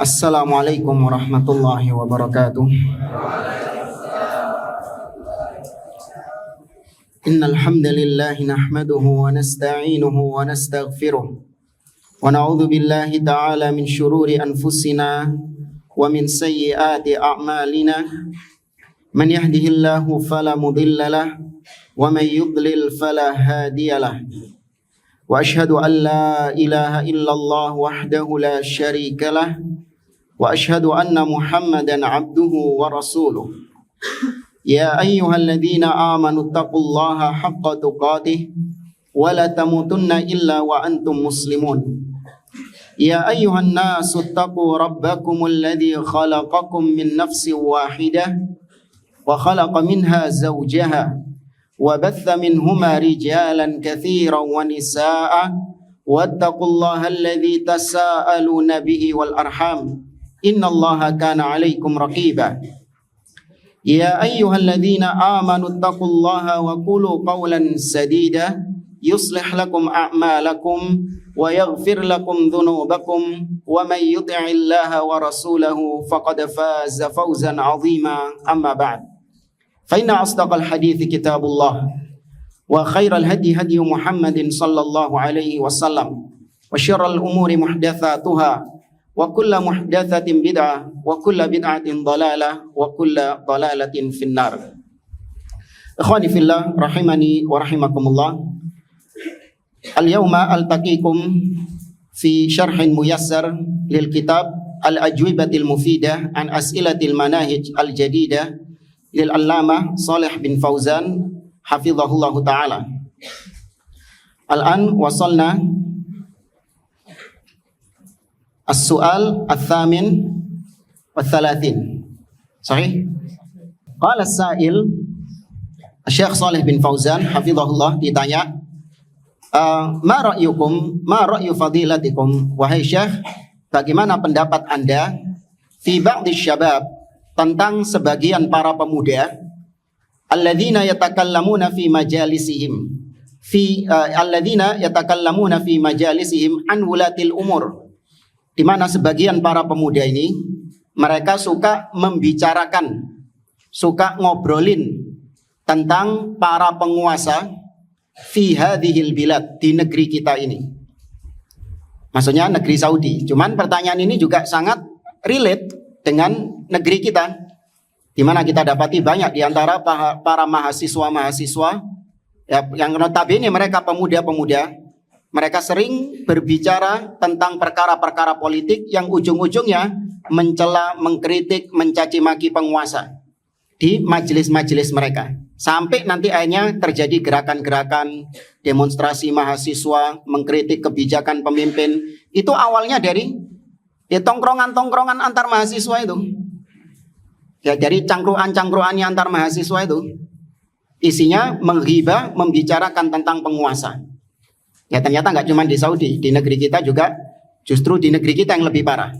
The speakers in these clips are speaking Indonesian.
Assalamualaikum warahmatullahi wabarakatuh. Innal hamdalillah nahmaduhu wa nasta'inuhu wa nastaghfiruh wa na'udzu billahi ta'ala min shururi anfusina wa min sayyiati a'malina. Man yahdihillahu fala mudilla lahu wa man yudlil fala hadiya lahu. Wa ashhadu an la ilaha illallah wahdahu la syarika lahu wa ashhadu anna Muhammadan abduhu wa rasuluh. Ya ayyuhalladzina amanu taqullaha haqqa tuqatih wa la tamutunna illa wa antum muslimun. Ya ayyuhan nasu taqu rabbakumul ladzi khalaqakum min nafsin wahidah wa khalaqa minha zawjaha wa batha minhuma rijalan katsiran wa nisaa'a wattaqullaha alladzi tasaaluna bihi wal arham innallaha kana 'alaikum raqiba. Ya ayyuhalladzina amanu taqullaha wa qulu qawlan sadida yuslih lakum a'malakum wa yaghfir lakum dhunubakum wa may yuti'illaha wa rasulahu faqad faza fawzan 'azima. Amma ba'd. Fa inna asdaqal hadithi kitabullah wa khairal hadi hadi Muhammadin sallallahu alaihi wasallam wa syarrul umuri muhdatsatuha wa kullu muhdatsatin bid'ah wa kullu bid'atin dhalalah wa kullu dhalalatin finnar. Ikhwani fillah rahimani wa rahimakumullah. Al-yawma altaqikum fi syarhin muyassar lil kitab al-ajwibatil mufidah an as'ilatil manahij al-jadidah lil allamah Shalih bin Fauzan hafizahullahu ta'ala. Al-an wasalna as-su'al al-thamin wal-thalathin. Sahih? Qala as-sa'il, Syekh Shalih bin Fauzan hafizahullah ditanya, ma ra'yukum, ma ra'yu fadilatikum, wahai Syekh, bagaimana pendapat Anda fi ba'di syabab, tentang sebagian para pemuda alladzina yatakallamuna fi majalisihim alladzina yatakallamuna fi majalisihim an wulatil umur, di mana sebagian para pemuda ini mereka suka membicarakan, suka ngobrolin tentang para penguasa fi hadhil bilad, di negeri kita ini. Maksudnya negeri Saudi. Cuman pertanyaan ini juga sangat relate dengan negeri kita, di mana kita dapati banyak di antara para mahasiswa-mahasiswa ya, yang notabene mereka pemuda-pemuda. Mereka sering berbicara tentang perkara-perkara politik yang ujung-ujungnya mencela, mengkritik, mencaci maki penguasa di majelis-majelis mereka. Sampai nanti akhirnya terjadi gerakan-gerakan demonstrasi mahasiswa mengkritik kebijakan pemimpin. Itu awalnya dari tongkrongan-tongkrongan antar mahasiswa itu. Ya, dari cangkruan-cangkruannya antar mahasiswa itu. Isinya menghibah, membicarakan tentang penguasa. Ya ternyata nggak cuma di Saudi, di negeri kita juga, justru di negeri kita yang lebih parah.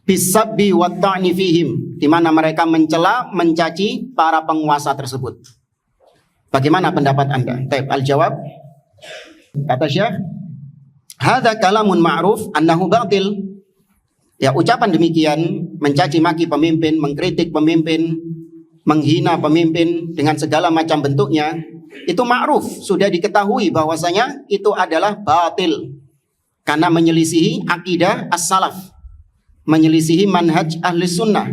Bisabbi wa ta'ni fihim, di mana mereka mencela, mencaci para penguasa tersebut. Bagaimana pendapat Anda? Taib al-jawab. Kata Syekh, hadza kalamun ma'ruf annahu batil. Ya, ucapan demikian, mencaci maki pemimpin, mengkritik pemimpin, menghina pemimpin dengan segala macam bentuknya, itu ma'ruf, sudah diketahui bahwasanya itu adalah batil karena menyelisihi akidah as-salaf, menyelisihi manhaj ahli sunnah,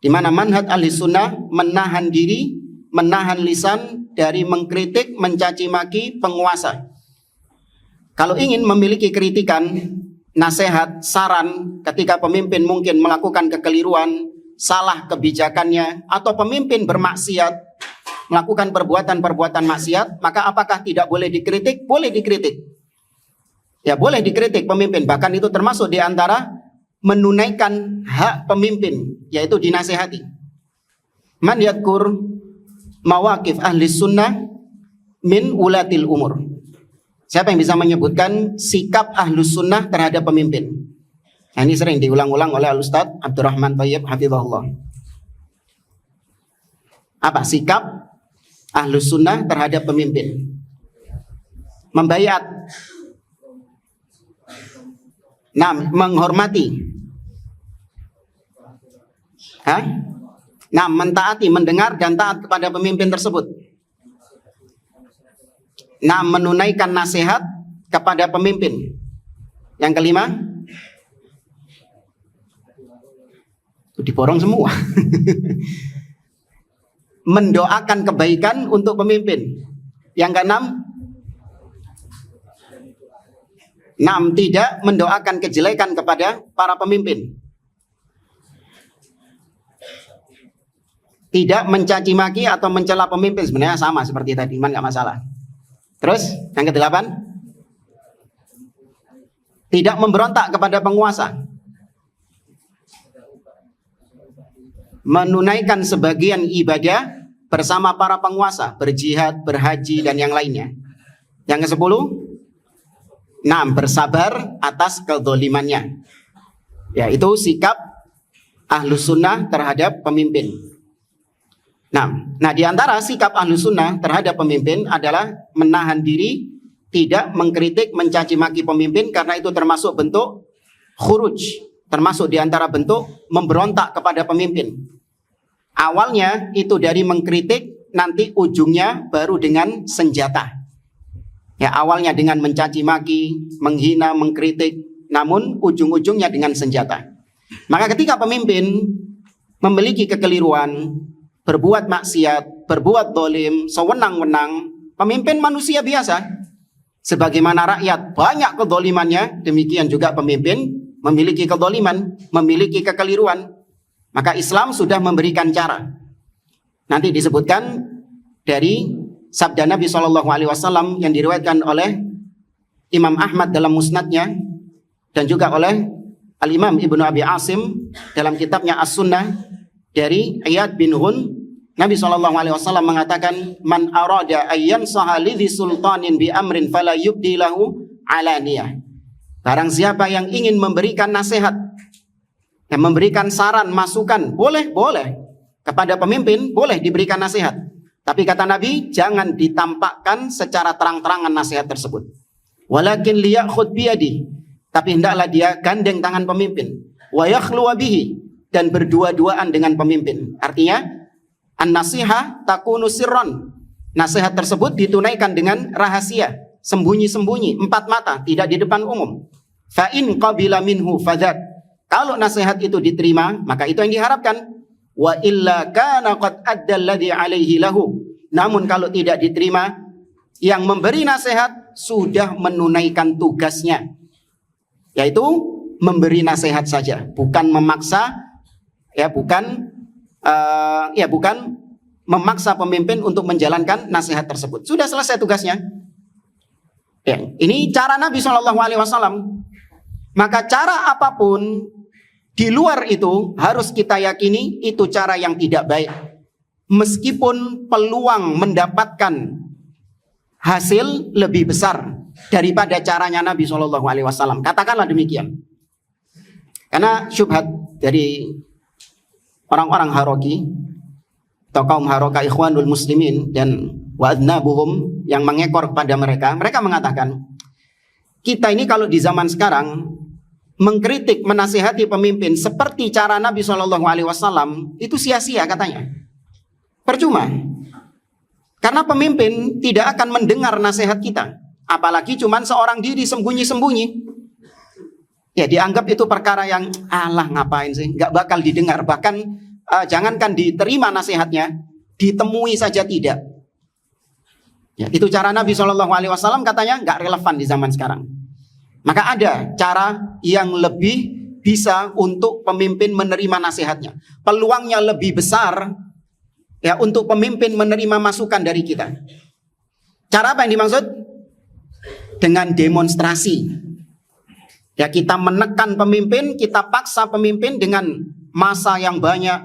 di mana manhaj ahli sunnah menahan diri, menahan lisan dari mengkritik, mencaci maki penguasa. Kalau ingin memiliki kritikan, nasihat, saran ketika pemimpin mungkin melakukan kekeliruan, salah kebijakannya, atau pemimpin bermaksiat, melakukan perbuatan-perbuatan maksiat, maka apakah tidak boleh dikritik? Boleh dikritik. Ya, boleh dikritik pemimpin. Bahkan itu termasuk di antara menunaikan hak pemimpin, yaitu dinasehati. Man yadkur mawaqif ahli sunnah min ulatil umur. Siapa yang bisa menyebutkan sikap ahli sunnah terhadap pemimpin? Nah, ini sering diulang-ulang oleh Al-Ustaz Abdurrahman Thayyib hafizahullah. Apa sikap Ahlus Sunnah terhadap pemimpin? Membayat. Nah, menghormati. Hah? Nah, mentaati, mendengar dan taat kepada pemimpin tersebut. Nah, menunaikan nasihat kepada pemimpin. Yang kelima, diborong semua. Mendoakan kebaikan untuk pemimpin. Yang keenam, tidak mendoakan kejelekan kepada para pemimpin. Tidak mencaci maki atau mencela pemimpin, sebenarnya sama seperti tadi, nggak masalah. Terus yang kedelapan, tidak memberontak kepada penguasa. Menunaikan sebagian ibadah bersama para penguasa, berjihad, berhaji, dan yang lainnya. Yang ke-10, bersabar atas kedzalimannya. Yaitu sikap Ahlus Sunnah terhadap pemimpin. Nah, di antara sikap Ahlus Sunnah terhadap pemimpin adalah menahan diri, tidak mengkritik, mencaci maki pemimpin, karena itu termasuk bentuk khuruj, termasuk di antara bentuk memberontak kepada pemimpin. Awalnya itu dari mengkritik, nanti ujungnya baru dengan senjata. Ya, awalnya dengan mencaci maki, menghina, mengkritik, namun ujung-ujungnya dengan senjata. Maka ketika pemimpin memiliki kekeliruan, berbuat maksiat, berbuat dolim, sewenang-wenang, pemimpin manusia biasa. Sebagaimana rakyat banyak kedolimannya, demikian juga pemimpin memiliki kedoliman, memiliki kekeliruan. Maka Islam sudah memberikan cara. Nanti disebutkan dari sabda Nabi SAW yang diriwayatkan oleh Imam Ahmad dalam musnadnya, dan juga oleh Al-Imam Ibnu Abi Asim dalam kitabnya As-Sunnah, dari Iyad bin Hun. Nabi SAW mengatakan, man arada ayyan sahalidhi sultanin bi amrin fala yubdi lahu alaniyah. Barang siapa yang ingin memberikan nasihat, yang memberikan saran, masukan, boleh kepada pemimpin, boleh diberikan nasihat. Tapi kata Nabi, jangan ditampakkan secara terang-terangan nasihat tersebut. Walakin liyakhud biyadi, tapi hendaklah dia gandeng tangan pemimpin. Wa yakhluwa bihi, dan berdua-duaan dengan pemimpin. Artinya, an-nasihah takunu sirron. Nasihat tersebut ditunaikan dengan rahasia, sembunyi-sembunyi, empat mata, tidak di depan umum. Fa in qabila minhu fadzat. Kalau nasihat itu diterima, maka itu yang diharapkan. Wa illa kana qad adda alladhi alaihi lahu. Namun kalau tidak diterima, yang memberi nasihat sudah menunaikan tugasnya, yaitu memberi nasihat saja, bukan memaksa, bukan memaksa pemimpin untuk menjalankan nasihat tersebut. Sudah selesai tugasnya. Ya, ini cara Nabi SAW. Maka cara apapun di luar itu harus kita yakini itu cara yang tidak baik. Meskipun peluang mendapatkan hasil lebih besar daripada caranya Nabi SAW. Katakanlah demikian. Karena syubhat dari orang-orang Haroki atau kaum Haroka Ikhwanul Muslimin dan wa'adnabuhum yang mengekor kepada mereka, mereka mengatakan, kita ini kalau di zaman sekarang mengkritik, menasihati pemimpin seperti cara Nabi SAW, itu sia-sia katanya. Percuma. Karena pemimpin tidak akan mendengar nasihat kita, apalagi cuman seorang diri sembunyi-sembunyi. Ya, dianggap itu perkara yang alah ngapain sih, nggak bakal didengar. Bahkan jangankan diterima nasihatnya, ditemui saja tidak. Ya, itu cara Nabi SAW, katanya nggak relevan di zaman sekarang. Maka ada cara yang lebih bisa untuk pemimpin menerima nasihatnya. Peluangnya lebih besar ya untuk pemimpin menerima masukan dari kita. Cara apa yang dimaksud? Dengan demonstrasi. Ya, kita menekan pemimpin, kita paksa pemimpin dengan massa yang banyak,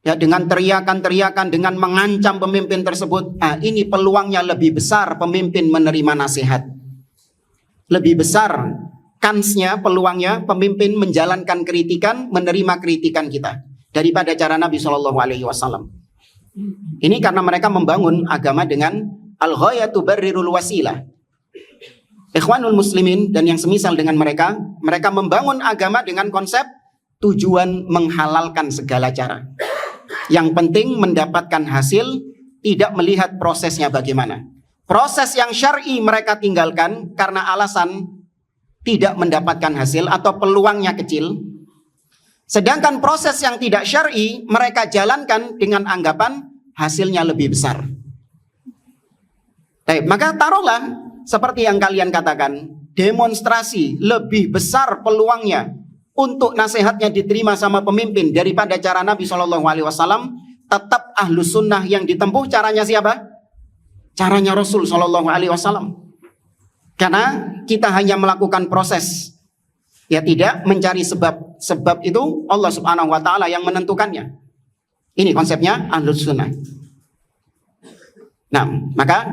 ya, dengan teriakan-teriakan, dengan mengancam pemimpin tersebut. Nah, ini peluangnya lebih besar pemimpin menerima nasihat. Lebih besar kansnya, peluangnya pemimpin menjalankan kritikan, menerima kritikan kita daripada cara Nabi SAW. Ini karena mereka membangun agama dengan al-ghayatu barrirul wasilah. Ikhwanul Muslimin dan yang semisal dengan mereka, mereka membangun agama dengan konsep tujuan menghalalkan segala cara. Yang penting mendapatkan hasil, tidak melihat prosesnya bagaimana. Proses yang syar'i mereka tinggalkan karena alasan tidak mendapatkan hasil atau peluangnya kecil. Sedangkan proses yang tidak syar'i mereka jalankan dengan anggapan hasilnya lebih besar. Baik, maka taruhlah seperti yang kalian katakan, demonstrasi lebih besar peluangnya untuk nasihatnya diterima sama pemimpin daripada cara Nabi SAW. Tetap ahlus sunnah yang ditempuh caranya siapa? Caranya Rasul SAW. Karena kita hanya melakukan proses, ya tidak mencari sebab. Sebab itu Allah Subhanahu Wa Taala yang menentukannya. Ini konsepnya ahlus sunnah. Nah, maka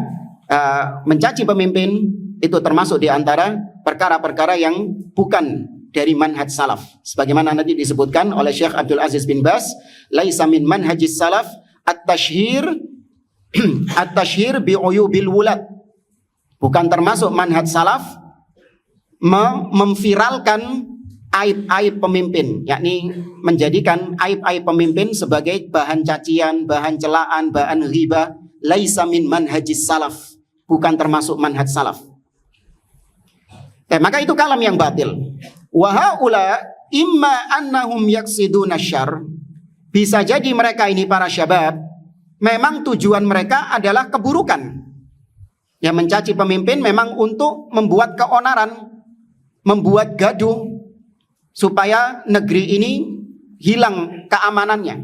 mencaci pemimpin itu termasuk di antara perkara-perkara yang bukan dari manhaj salaf. Sebagaimana nanti disebutkan oleh Syekh Abdul Aziz bin Baz, laisa min manhajis salaf at-tashhir bi'uyubil wulad. Bukan termasuk manhaj salaf memviralkan aib-aib pemimpin, yakni menjadikan aib-aib pemimpin sebagai bahan cacian, bahan celaan, bahan ghibah. Laisa min manhajis salaf, bukan termasuk manhaj salaf. Maka itu kalam yang batil. Wa haula imma annahum yaksiduna syarr. Bisa jadi mereka ini para syabab memang tujuan mereka adalah keburukan. Yang mencaci pemimpin memang untuk membuat keonaran, membuat gaduh supaya negeri ini hilang keamanannya.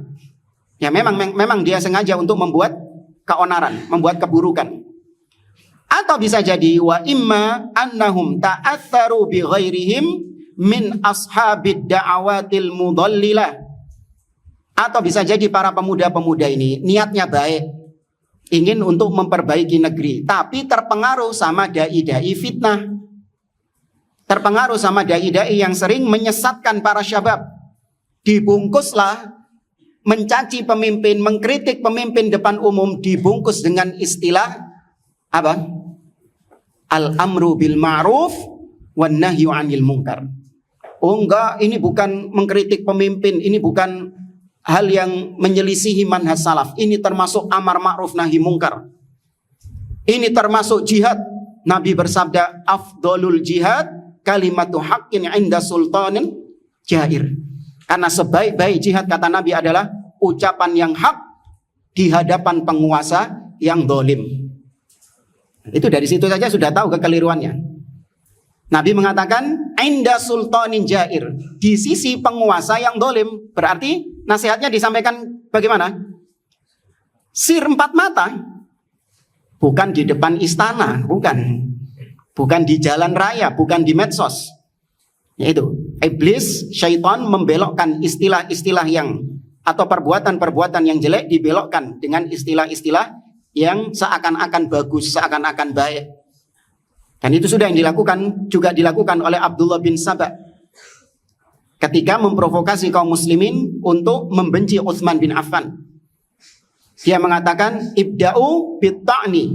Ya memang dia sengaja untuk membuat keonaran, membuat keburukan. Atau bisa jadi wa imma annahum ta'atharu bi ghairihim min ashabid da'awatil mudallilah. Atau bisa jadi para pemuda-pemuda ini niatnya baik, ingin untuk memperbaiki negeri, tapi terpengaruh sama dai-dai fitnah, terpengaruh sama dai-dai yang sering menyesatkan para syabab. Dibungkuslah mencaci pemimpin, mengkritik pemimpin depan umum, dibungkus dengan istilah apa? Al-amru bil ma'ruf wan nahyu 'anil munkar. Oh enggak, ini bukan mengkritik pemimpin, ini bukan hal yang menyelisihi manhaj salaf. Ini termasuk amar ma'ruf nahi munkar. Ini termasuk jihad. Nabi bersabda, afdolul jihad kalimatu haqqin 'inda sultanin jair. Karena sebaik-baik jihad kata Nabi adalah ucapan yang hak di hadapan penguasa yang dolim. Itu dari situ saja sudah tahu kekeliruannya. Nabi mengatakan inda sultanin jair, di sisi penguasa yang dolim. Berarti nasihatnya disampaikan bagaimana? Sir empat mata. Bukan di depan istana, bukan di jalan raya, bukan di medsos. Yaitu iblis, syaitan membelokkan istilah-istilah yang atau perbuatan-perbuatan yang jelek dibelokkan dengan istilah-istilah yang seakan-akan bagus, seakan-akan baik. Dan itu sudah yang juga dilakukan oleh Abdullah bin Sabah ketika memprovokasi kaum muslimin untuk membenci Utsman bin Affan. Dia mengatakan ibda'u bitta'ni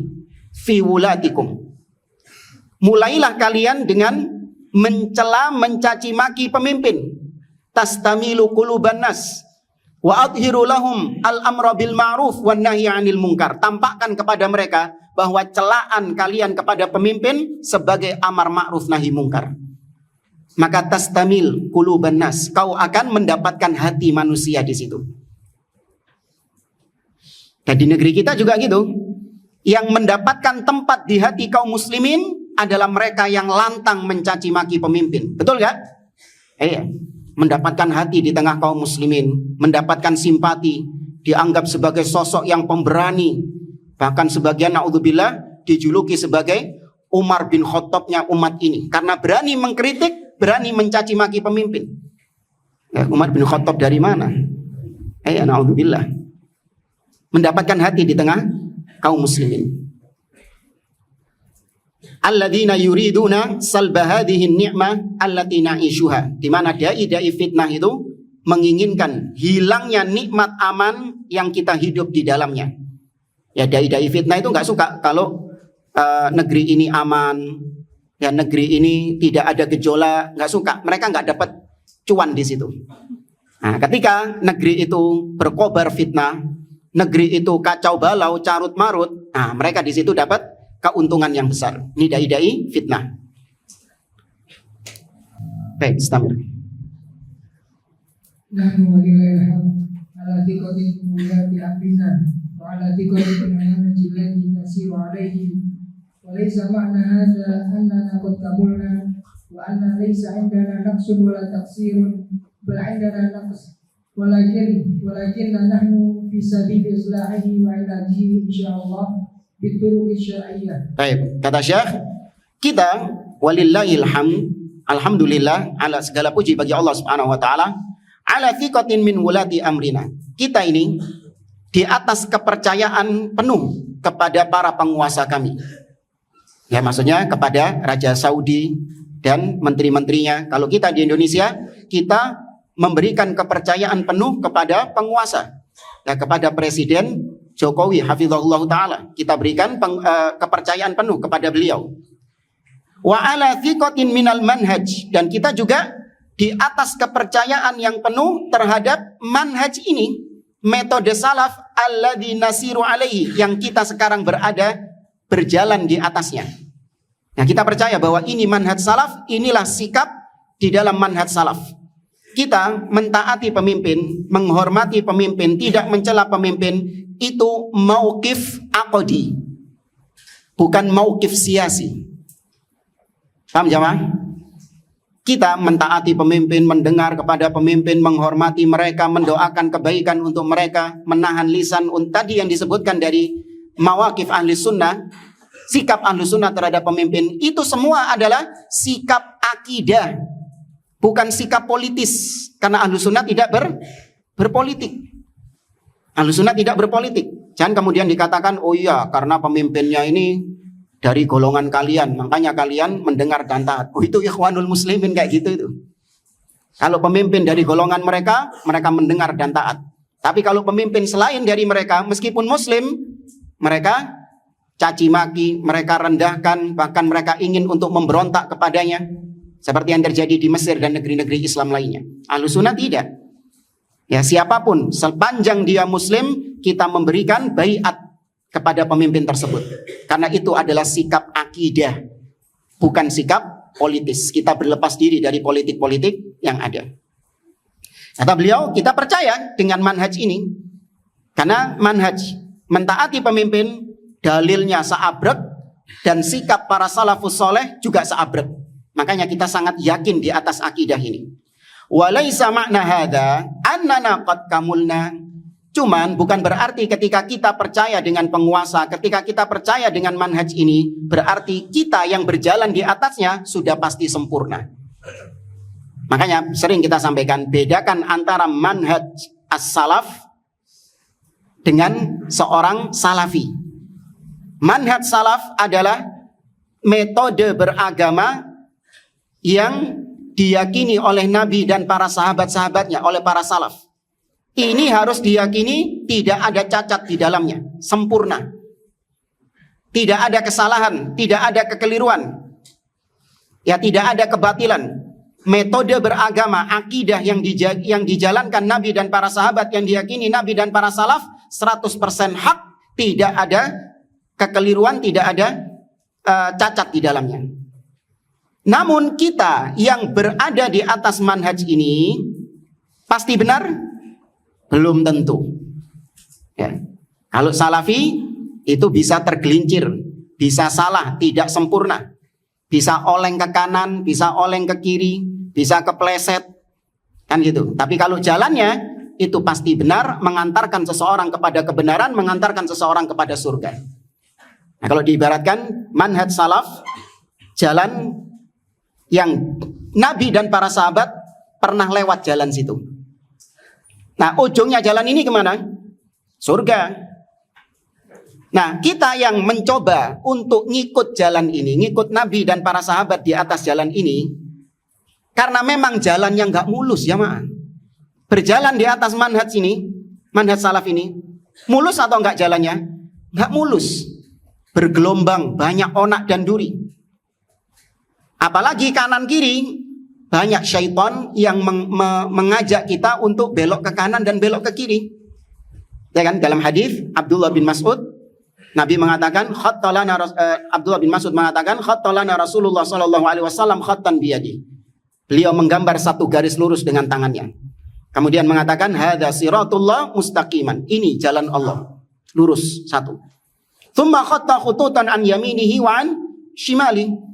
fi wulatikum. Mulailah kalian dengan mencela, mencaci maki pemimpin. Tastamilu quluban nas wa adhiru lahum al-amra bil ma'ruf wan nahyi 'anil munkar. Tampakkan kepada mereka bahwa celaan kalian kepada pemimpin sebagai amar ma'ruf nahi munkar. Maka tastamil quluban nas, kau akan mendapatkan hati manusia di situ. Dan di negeri kita juga gitu. Yang mendapatkan tempat di hati kaum muslimin adalah mereka yang lantang mencaci maki pemimpin. Betul gak? Mendapatkan hati di tengah kaum muslimin, mendapatkan simpati, dianggap sebagai sosok yang pemberani. Bahkan sebagian na'udzubillah dijuluki sebagai Umar bin Khattabnya umat ini. Karena berani mengkritik, berani mencaci maki pemimpin. Umar bin Khattab dari mana? Na'udzubillah. Mendapatkan hati di tengah kaum muslimin. Alladzina yuriduna salba hadhihi ni'mah allati na'ishuha. Di mana dai-dai fitnah itu menginginkan hilangnya nikmat aman yang kita hidup di dalamnya. Ya, dai-dai fitnah itu enggak suka kalau negeri ini aman, ya negeri ini tidak ada gejolak, nggak suka, mereka nggak dapat cuan di situ. Nah, ketika negeri itu berkobar fitnah, negeri itu kacau balau, carut marut, nah mereka di situ dapat keuntungan yang besar. Ini dai-dai fitnah. Baik, istamir. Nahnu walillahil hamd ala thiqatin mulati amrina wa ala thiqatin manhajil ladzi nasiru alaihi wa laysa ma'na hadza annana qad kamulna wa anna laysa 'indana naqsun wa la taqsirun bal 'indana naqs walakin nahnu fi sabili islahihi wa ilajihi insyaallah bituruq syar'iyyah. Baik, kata Syekh, kita walillahil hamd, alhamdulillah, ala segala puji bagi Allah Subhanahu wa taala, ala thiqatin min wulati amrina. Kita ini di atas kepercayaan penuh kepada para penguasa kami. Ya, maksudnya kepada Raja Saudi dan menteri-menterinya. Kalau kita di Indonesia, kita memberikan kepercayaan penuh kepada penguasa. Ya, kepada Presiden Jokowi hafizahullah taala. Kita berikan kepercayaan penuh kepada beliau. Wa ala thiqatin minal manhaj, dan kita juga di atas kepercayaan yang penuh terhadap manhaj ini, metode salaf alladzi nasiru alaihi, yang kita sekarang berjalan di atasnya. Nah, kita percaya bahwa ini manhaj salaf, inilah sikap di dalam manhaj salaf. Kita mentaati pemimpin, menghormati pemimpin, tidak mencela pemimpin, itu mauqif aqdi, bukan mauqif siasi. Paham jamaah? Kita mentaati pemimpin, mendengar kepada pemimpin, menghormati mereka, mendoakan kebaikan untuk mereka, menahan lisan. Tadi yang disebutkan dari mawaqif ahli sunnah, sikap ahli sunnah terhadap pemimpin, itu semua adalah sikap akidah, bukan sikap politis. Karena ahli sunnah tidak berpolitik. Ahli sunnah tidak berpolitik. Jangan kemudian dikatakan, oh iya karena pemimpinnya ini dari golongan kalian, makanya kalian mendengar dan taat. Oh, itu ikhwanul muslimin kayak gitu itu. Kalau pemimpin dari golongan mereka, mereka mendengar dan taat. Tapi kalau pemimpin selain dari mereka, meskipun muslim, mereka caci maki, mereka rendahkan, bahkan mereka ingin untuk memberontak kepadanya. Seperti yang terjadi di Mesir dan negeri-negeri Islam lainnya. Ahlus sunnah tidak. Ya, siapapun, sepanjang dia muslim, kita memberikan baiat kepada pemimpin tersebut. Karena itu adalah sikap akidah, bukan sikap politis. Kita berlepas diri dari politik-politik yang ada. Kata beliau, kita percaya dengan manhaj ini. Karena manhaj mentaati pemimpin, dalilnya seabrek, dan sikap para salafus soleh juga seabrek. Makanya kita sangat yakin di atas akidah ini. Walaysa ma'na hadza annana qad kamulna. Cuman bukan berarti ketika kita percaya dengan penguasa, ketika kita percaya dengan manhaj ini, berarti kita yang berjalan di atasnya sudah pasti sempurna. Makanya sering kita sampaikan, bedakan antara manhaj as-salaf dengan seorang salafi. Manhaj salaf adalah metode beragama yang diyakini oleh Nabi dan para sahabat-sahabatnya, oleh para salaf. Ini harus diyakini tidak ada cacat di dalamnya, sempurna. Tidak ada kesalahan, tidak ada kekeliruan. Ya, tidak ada kebatilan. Metode beragama, akidah yang dijalankan Nabi dan para sahabat, yang diyakini Nabi dan para salaf 100% hak, tidak ada kekeliruan, tidak ada cacat di dalamnya. Namun kita yang berada di atas manhaj ini pasti benar? Belum tentu. Ya. Kalau salafi itu bisa tergelincir, bisa salah, tidak sempurna. Bisa oleng ke kanan, bisa oleng ke kiri, bisa kepleset. Kan gitu. Tapi kalau jalannya itu pasti benar, mengantarkan seseorang kepada kebenaran, mengantarkan seseorang kepada surga. Nah, kalau diibaratkan manhaj salaf, jalan yang Nabi dan para sahabat pernah lewat jalan situ. Nah, ujungnya jalan ini kemana? Surga. Nah, kita yang mencoba untuk ngikut jalan ini, ngikut Nabi dan para sahabat di atas jalan ini, karena memang jalannya nggak mulus ya mak. Berjalan di atas manhaj ini, manhaj salaf ini, mulus atau nggak jalannya? Nggak mulus. Bergelombang, banyak onak dan duri. Apalagi kanan kiri, banyak syaitan yang mengajak kita untuk belok ke kanan dan belok ke kiri. Ya kan, dalam hadis Abdullah bin Mas'ud, Nabi mengatakan, Abdullah bin Mas'ud mengatakan, khattalana Rasulullah sallallahu alaihi wasallam khattan biyadi. Beliau menggambar satu garis lurus dengan tangannya. Kemudian mengatakan, hadza siratullah mustaqiman. Ini jalan Allah, lurus satu. Tsumma khatta khututan an yaminihi wa an shimali.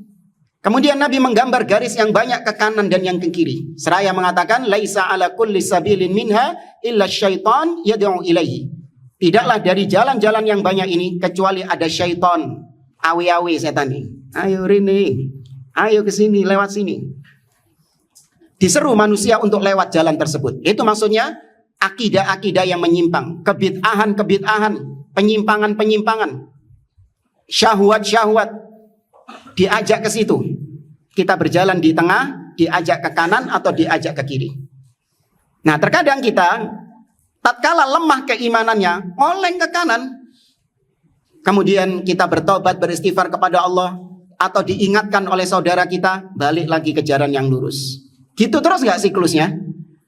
Kemudian Nabi menggambar garis yang banyak ke kanan dan yang ke kiri. Seraya mengatakan, laisa ala kulli sabilin minha illa syaitan yad'u ilaihi. Tidaklah dari jalan-jalan yang banyak ini kecuali ada syaitan, awi-awi setan ini. Ayo Rini, ayo ke sini, lewat sini. Diseru manusia untuk lewat jalan tersebut. Itu maksudnya akidah-akidah yang menyimpang, kebid'ahan, penyimpangan-penyimpangan, syahwat-syahwat. Diajak ke situ. Kita berjalan di tengah, diajak ke kanan atau diajak ke kiri. Nah, terkadang kita tatkala lemah keimanannya, oleng ke kanan. Kemudian kita bertobat, beristighfar kepada Allah, atau diingatkan oleh saudara kita, balik lagi ke jalan yang lurus. Gitu terus nggak siklusnya?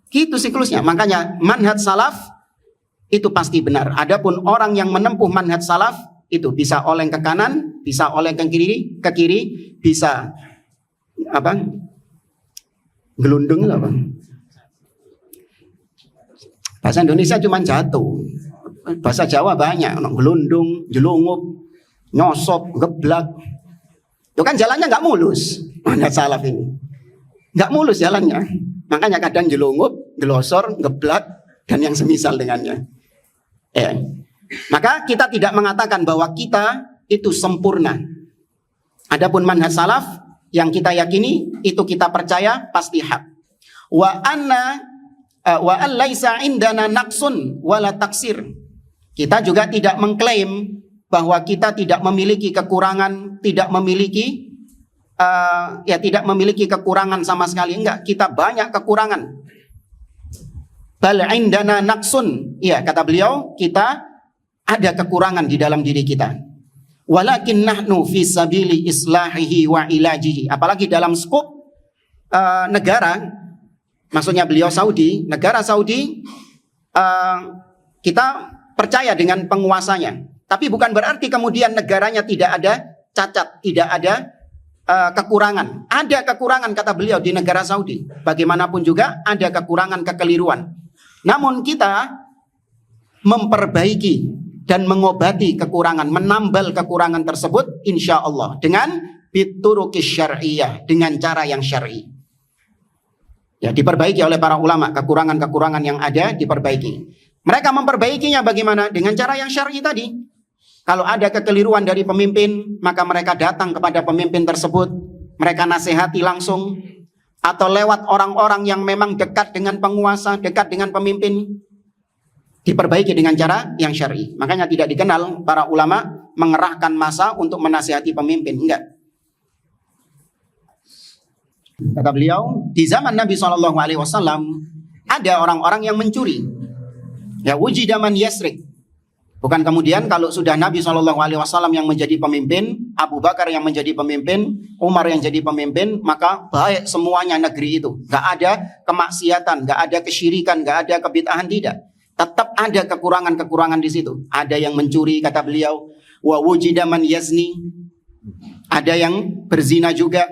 Gitu siklusnya. Makanya manhaj salaf itu pasti benar. Adapun orang yang menempuh manhaj salaf itu bisa oleng ke kanan, bisa oleng ke kiri, bisa apa? Gelundung apa? Bahasa Indonesia cuma jatuh. Bahasa Jawa banyak, gelundung, jelungup, nyosop, geblak. Itu kan jalannya nggak mulus. Manhaj salaf ini nggak mulus jalannya. Makanya kadang jelungup, gelosor, geblak, dan yang semisal dengannya. Maka kita tidak mengatakan bahwa kita itu sempurna. Adapun manhaj salaf yang kita yakini, itu kita percaya pasti hak. Wa an laisa indana naqsun wala taksir. Kita juga tidak mengklaim bahwa kita tidak memiliki kekurangan, tidak memiliki kekurangan sama sekali. Enggak, kita banyak kekurangan. Bal indana naqsun. Ya, kata beliau, kita ada kekurangan di dalam diri kita. Walakin nahnu fi sabili islahihi wa ilajihi. Apalagi dalam skop negara, maksudnya beliau Saudi, negara Saudi, kita percaya dengan penguasanya. Tapi bukan berarti kemudian negaranya tidak ada cacat, tidak ada kekurangan. Ada kekurangan kata beliau di negara Saudi. Bagaimanapun juga ada kekurangan, kekeliruan. Namun kita memperbaiki dan mengobati kekurangan, menambal kekurangan tersebut insya Allah dengan biturukis syar'iyah, dengan cara yang syar'i. Ya, diperbaiki oleh para ulama kekurangan-kekurangan yang ada diperbaiki. Mereka memperbaikinya bagaimana? Dengan cara yang syar'i tadi. Kalau ada kekeliruan dari pemimpin, maka mereka datang kepada pemimpin tersebut, mereka nasihati langsung, atau lewat orang-orang yang memang dekat dengan penguasa, dekat dengan pemimpin. Diperbaiki dengan cara yang syar'i. Makanya tidak dikenal para ulama mengerahkan massa untuk menasihati pemimpin. Enggak. Kata beliau, di zaman Nabi SAW ada orang-orang yang mencuri. Ya, wujida man yasrik. Bukan kemudian kalau sudah Nabi SAW yang menjadi pemimpin, Abu Bakar yang menjadi pemimpin, Umar yang jadi pemimpin, maka baik semuanya negeri itu. Gak ada kemaksiatan, gak ada kesyirikan, gak ada kebid'ahan, tidak. Tetap ada kekurangan-kekurangan di situ. Ada yang mencuri, kata beliau, wa wujida man yazni. Ada yang berzina juga,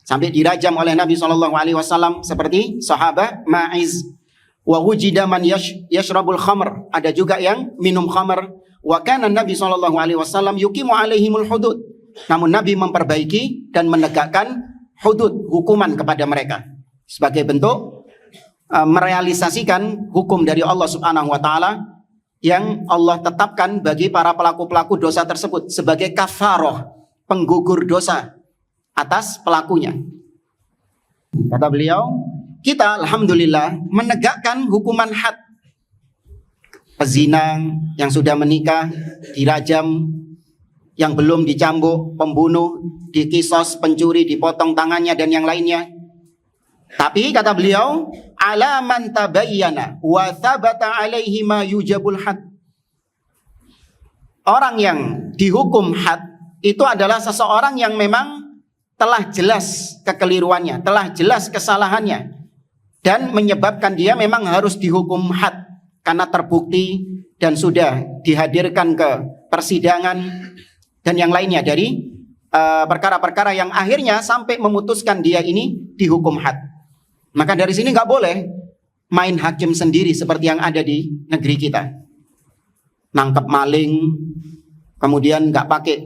sampai dirajam oleh Nabi SAW seperti sahabat Ma'iz. Wa wujida man yashrabul khamr. Ada juga yang minum khamr. Wa kana Nabi SAW yuqimu alaihimul hudud. Namun Nabi memperbaiki dan menegakkan hudud, hukuman kepada mereka sebagai bentuk merealisasikan hukum dari Allah Subhanahu wa taala yang Allah tetapkan bagi para pelaku-pelaku dosa tersebut sebagai kafaroh, penggugur dosa atas pelakunya. Kata beliau, kita alhamdulillah menegakkan hukuman had. Pezina yang sudah menikah dirajam, yang belum dicambuk pembunuh dikisos, pencuri dipotong tangannya dan yang lainnya. Tapi kata beliau, ala man tabayyana wa thabata alaihi ma yujabul had. Orang yang dihukum had itu adalah seseorang yang memang telah jelas kekeliruannya, telah jelas kesalahannya, dan menyebabkan dia memang harus dihukum had karena terbukti dan sudah dihadirkan ke persidangan dan yang lainnya dari perkara-perkara yang akhirnya sampai memutuskan dia ini dihukum had. Maka dari sini nggak boleh main hakim sendiri seperti yang ada di negeri kita. Nangkep maling, kemudian nggak pakai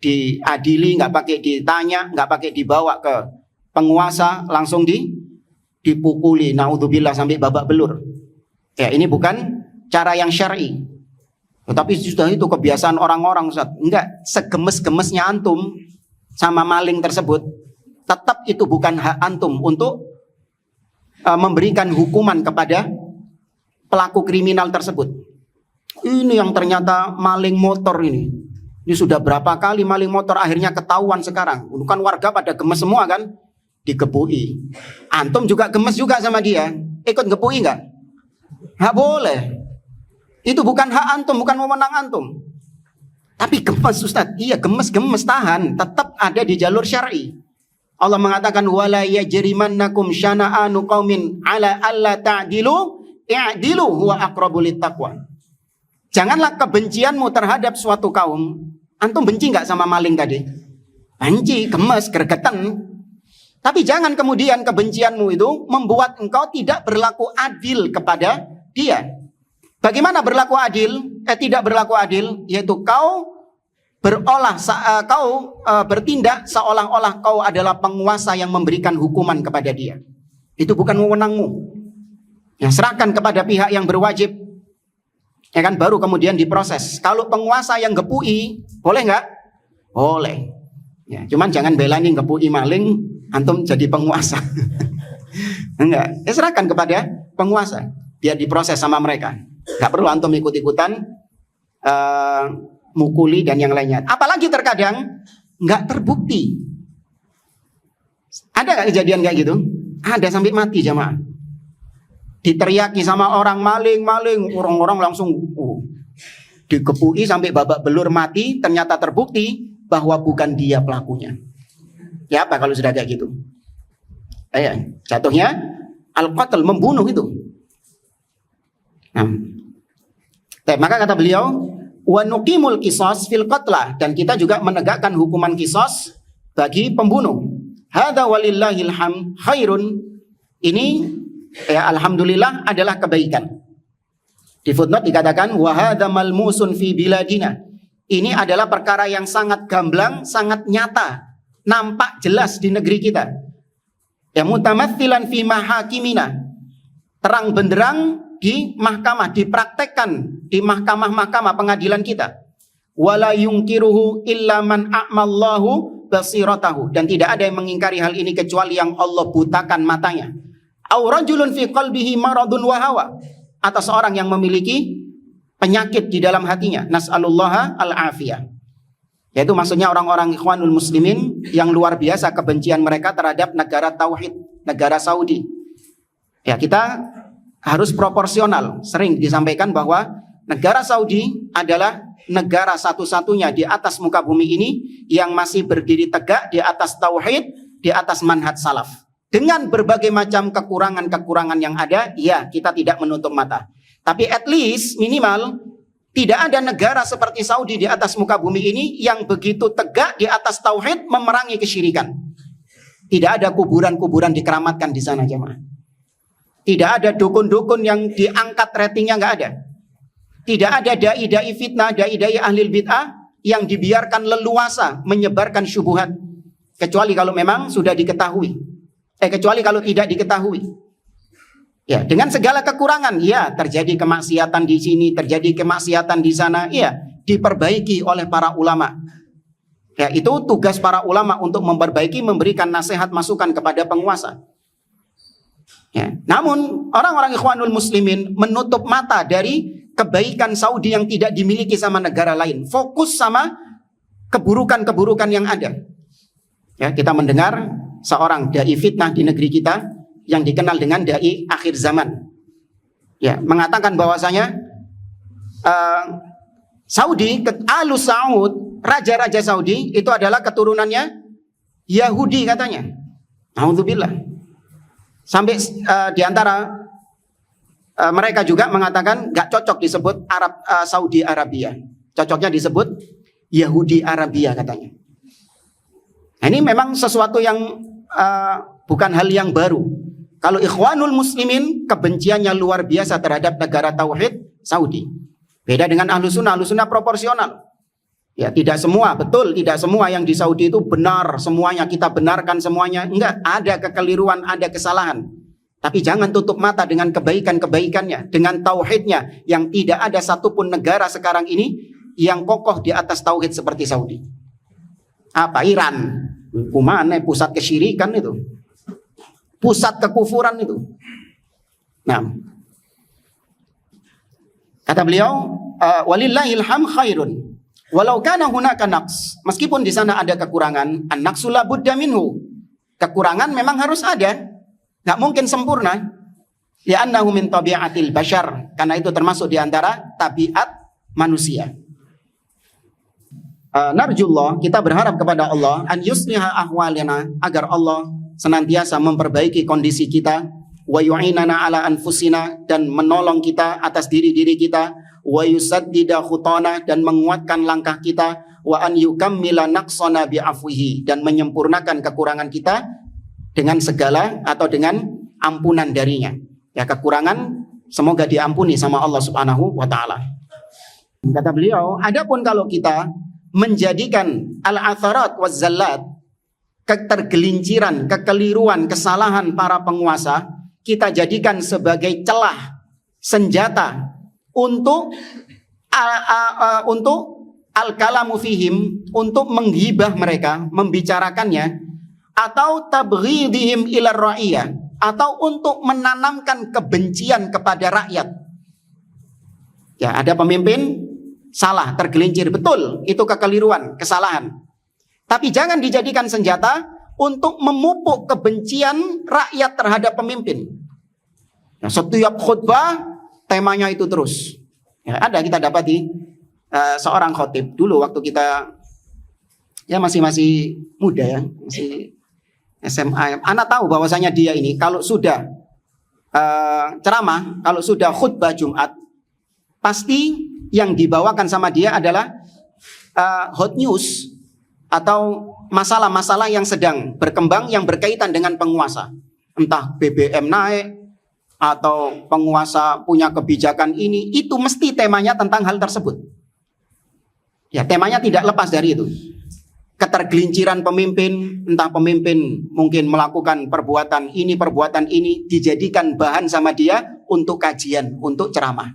diadili, nggak pakai ditanya, nggak pakai dibawa ke penguasa, langsung dipukuli, naudzubillah, sampai babak belur. Ya, ini bukan cara yang syar'i. Tetapi sudah itu kebiasaan orang-orang, Ustaz. Enggak, segemes-gemesnya antum sama maling tersebut, tetap itu bukan hak antum untuk memberikan hukuman kepada pelaku kriminal tersebut. Ini yang ternyata maling motor ini. Ini sudah berapa kali maling motor, akhirnya ketahuan sekarang. Kan warga pada gemes semua kan, digebui. Antum juga gemes juga sama dia, ikut gebui nggak? Nggak boleh. Itu bukan hak antum, bukan wewenang antum. Tapi gemes Ustaz, iya gemes-gemes tahan, tetap ada di jalur syar'i. Allah mengatakan wala yajrimannakum syana'anu qaumin ala alla ta'dilu i'dilu huwa aqrabu littaqwa. Janganlah kebencianmu terhadap suatu kaum. Antum benci nggak sama maling tadi? Benci, gemes, gregetan. Tapi jangan kemudian kebencianmu itu membuat engkau tidak berlaku adil kepada dia. Bagaimana berlaku adil? Tidak berlaku adil, yaitu kau bertindak seolah-olah kau adalah penguasa yang memberikan hukuman kepada dia. Itu bukan wewenangmu. Ya, serahkan kepada pihak yang berwajib. Ya kan, baru kemudian diproses. Kalau penguasa yang gepui, boleh nggak? Boleh. Ya, cuman jangan belani gepui maling, antum jadi penguasa. Enggak. Ya, serahkan kepada penguasa. Biar diproses sama mereka. Nggak perlu antum ikut-ikutan mukuli dan yang lainnya. Apalagi terkadang nggak terbukti. Ada nggak kejadian kayak gitu? Ada, sampai mati jamaah. Diteriaki sama orang maling, orang-orang langsung dikepui sampai babak belur mati. Ternyata terbukti bahwa bukan dia pelakunya. Ya apa kalau sudah kayak gitu? Jatuhnya al-qatl, membunuh itu. Nah, maka kata beliau, wa nuqimul qisas fil qatla, dan kita juga menegakkan hukuman qisas bagi pembunuh. Hadza walillahil hamd khairun. Ini ya alhamdulillah adalah kebaikan. Di footnote dikatakan wa hadza malmusun fi biladina. Ini adalah perkara yang sangat gamblang, sangat nyata, nampak jelas di negeri kita. Ya mutamatsilan fi mahakimina. Terang benderang di mahkamah, dipraktekkan di mahkamah-mahkamah pengadilan kita. Wala yungkiruhu illa man a'mallahu basiratahu, dan tidak ada yang mengingkari hal ini kecuali yang Allah butakan matanya. Aw rajulun fi qalbihi maradun wa hawa, atau seorang yang memiliki penyakit di dalam hatinya. Nas'alullaha al-afiyah. Yaitu maksudnya orang-orang ikhwanul muslimin yang luar biasa kebencian mereka terhadap negara tauhid, negara Saudi. Ya, kita harus proporsional. Sering disampaikan bahwa negara Saudi adalah negara satu-satunya di atas muka bumi ini yang masih berdiri tegak di atas tauhid, di atas manhaj salaf. Dengan berbagai macam kekurangan-kekurangan yang ada, ya kita tidak menutup mata. Tapi at least minimal tidak ada negara seperti Saudi di atas muka bumi ini yang begitu tegak di atas tauhid, memerangi kesyirikan. Tidak ada kuburan-kuburan dikeramatkan di sana jemaah. Tidak ada dukun-dukun yang diangkat ratingnya, nggak ada. Tidak ada dai-dai fitnah, dai-dai ahlil bid'ah yang dibiarkan leluasa menyebarkan syubhat. Kecuali kalau memang sudah diketahui. Kecuali kalau tidak diketahui. Ya, dengan segala kekurangan, ya terjadi kemaksiatan di sini, terjadi kemaksiatan di sana, ya diperbaiki oleh para ulama. Ya, itu tugas para ulama untuk memperbaiki, memberikan nasihat masukan kepada penguasa. Ya. Namun orang-orang ikhwanul muslimin menutup mata dari kebaikan Saudi yang tidak dimiliki sama negara lain. Fokus sama keburukan-keburukan yang ada. Ya, kita mendengar seorang dai fitnah di negeri kita yang dikenal dengan dai akhir zaman. Ya, mengatakan bahwasanya Saudi, Alu Saud, raja-raja Saudi itu adalah keturunannya Yahudi katanya. Nauzubillah. Sampai di antara mereka juga mengatakan nggak cocok disebut Saudi Arabia. Cocoknya disebut Yahudi Arabia katanya. Nah, ini memang sesuatu yang bukan hal yang baru. Kalau Ikhwanul Muslimin kebenciannya luar biasa terhadap negara tauhid Saudi. Beda dengan Ahlus Sunnah proporsional. Ya, tidak semua, betul, tidak semua yang di Saudi itu benar, semuanya kita benarkan semuanya. Enggak, ada kekeliruan, ada kesalahan. Tapi jangan tutup mata dengan kebaikan-kebaikannya, dengan tauhidnya, yang tidak ada satupun negara sekarang ini yang kokoh di atas tauhid seperti Saudi. Apa? Iran. Kumane pusat kesyirikan itu. Pusat kekufuran itu. Nah, kata beliau, walillahil ham khairun. Walau kana hunaka naqs, meskipun di sana ada kekurangan, an-naqsu la budda minhu. Kekurangan memang harus ada. Enggak mungkin sempurna. Li'annahu min tabi'atil bashar, karena itu termasuk di antara tabiat manusia. Narjullah, kita berharap kepada Allah an yusliha ahwalana, agar Allah senantiasa memperbaiki kondisi kita, wa yu'inana ala anfusina, dan menolong kita atas diri-diri kita, wa yusaddida khutana, dan menguatkan langkah kita, wa an yukammila naqsana bi'afwihi, dan menyempurnakan kekurangan kita dengan segala atau dengan ampunan darinya. Ya, kekurangan semoga diampuni sama Allah Subhanahu wa taala. Kata beliau, adapun kalau kita menjadikan al-atharat waz zallat, ketergelinciran, kekeliruan, kesalahan para penguasa, kita jadikan sebagai celah, senjata untuk al-kalamu fihim, untuk menghibah mereka, membicarakannya, atau tabghidihim ila ra'iyah, atau untuk menanamkan kebencian kepada rakyat. Ya, ada pemimpin salah, tergelincir, betul, itu kekeliruan, kesalahan. Tapi jangan dijadikan senjata untuk memupuk kebencian rakyat terhadap pemimpin. Nah, setiap khutbah temanya itu terus. Ya, ada kita dapati seorang khotib dulu waktu kita ya masih muda ya, masih SMA. Anak tahu bahwasanya dia ini kalau sudah ceramah, kalau sudah khutbah Jumat, pasti yang dibawakan sama dia adalah hot news atau masalah-masalah yang sedang berkembang yang berkaitan dengan penguasa. Entah BBM naik, atau penguasa punya kebijakan ini, itu mesti temanya tentang hal tersebut. Ya, temanya tidak lepas dari itu. Ketergelinciran pemimpin, entah pemimpin mungkin melakukan perbuatan ini, dijadikan bahan sama dia untuk kajian, untuk ceramah.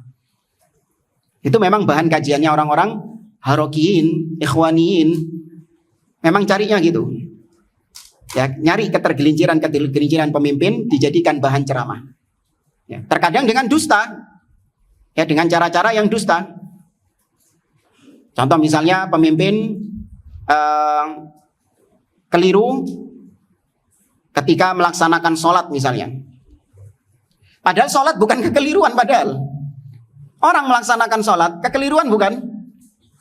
Itu memang bahan kajiannya orang-orang harokiin, ikhwaniin. Memang carinya gitu. Ya, nyari ketergelinciran pemimpin, dijadikan bahan ceramah. Ya, terkadang dengan dusta, ya, dengan cara-cara yang dusta. Contoh misalnya pemimpin keliru ketika melaksanakan sholat misalnya. Padahal sholat bukan kekeliruan, padahal orang melaksanakan sholat kekeliruan bukan.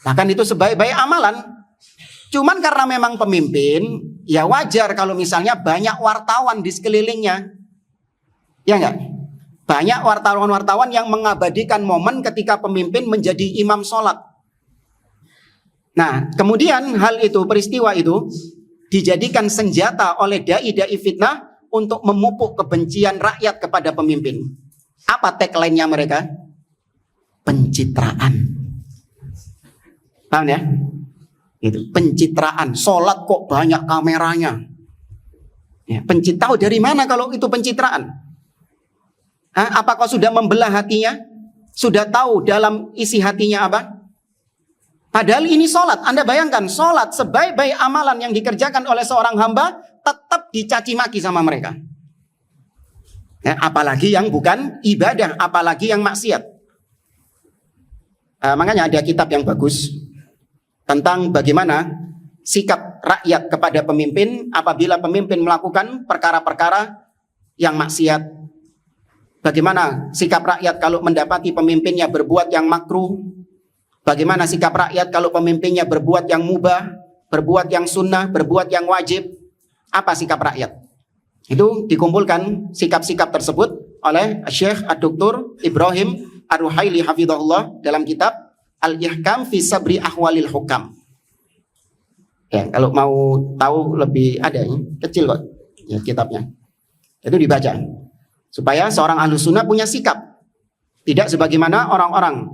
Bahkan itu sebaik-baik amalan. Cuman karena memang pemimpin, ya wajar kalau misalnya banyak wartawan di sekelilingnya. Ya enggak? Banyak wartawan-wartawan yang mengabadikan momen ketika pemimpin menjadi imam sholat. Nah, kemudian hal itu, peristiwa itu dijadikan senjata oleh dai-dai fitnah untuk memupuk kebencian rakyat kepada pemimpin. Apa tagline-nya mereka? Pencitraan. Paham ya? Itu pencitraan. Sholat kok banyak kameranya. Ya, tahu dari mana kalau itu pencitraan? Apakah sudah membelah hatinya? Sudah tahu dalam isi hatinya apa? Padahal ini sholat. Anda bayangkan, sholat sebaik-baik amalan yang dikerjakan oleh seorang hamba tetap dicaci maki sama mereka. Ya, apalagi yang bukan ibadah, apalagi yang maksiat. Makanya ada kitab yang bagus tentang bagaimana sikap rakyat kepada pemimpin apabila pemimpin melakukan perkara-perkara yang maksiat. Bagaimana sikap rakyat kalau mendapati pemimpinnya berbuat yang makruh? Bagaimana sikap rakyat kalau pemimpinnya berbuat yang mubah, berbuat yang sunnah, berbuat yang wajib? Apa sikap rakyat? Itu dikumpulkan sikap-sikap tersebut oleh Syekh Ad-Doktor Ibrahim Ar-Ruhaili hafizahullah dalam kitab Al-Ihkam fi Sabri Ahwalil Hukam. Ya, kalau mau tahu lebih ada ya, kecil kok ya kitabnya. Itu dibaca supaya seorang ahlu sunnah punya sikap, tidak sebagaimana orang-orang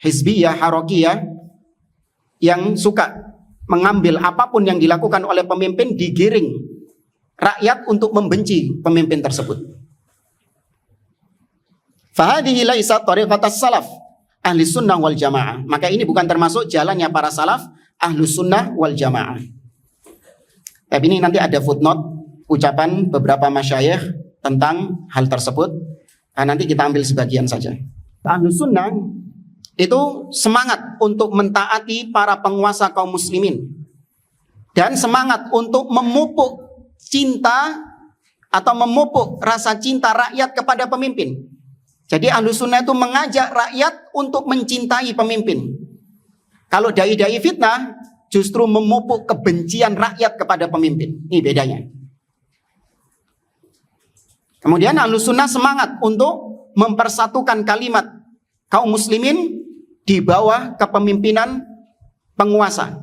hizbiyah, harokiyah yang suka mengambil apapun yang dilakukan oleh pemimpin digiring rakyat untuk membenci pemimpin tersebut. Fahadihi laisat tariqatas salaf ahli sunnah wal jamaah. Maka ini bukan termasuk jalannya para salaf ahlu sunnah wal jamaah. Tapi ini nanti ada footnote ucapan beberapa masyayikh tentang hal tersebut. Nah, nanti kita ambil sebagian saja. Ahlu sunnah itu semangat untuk mentaati para penguasa kaum muslimin dan semangat untuk memupuk cinta atau memupuk rasa cinta rakyat kepada pemimpin. Jadi ahlu sunnah itu mengajak rakyat untuk mencintai pemimpin. Kalau dai-dai fitnah justru memupuk kebencian rakyat kepada pemimpin. Ini bedanya. Kemudian ahlu sunnah semangat untuk mempersatukan kalimat kaum muslimin di bawah kepemimpinan penguasa.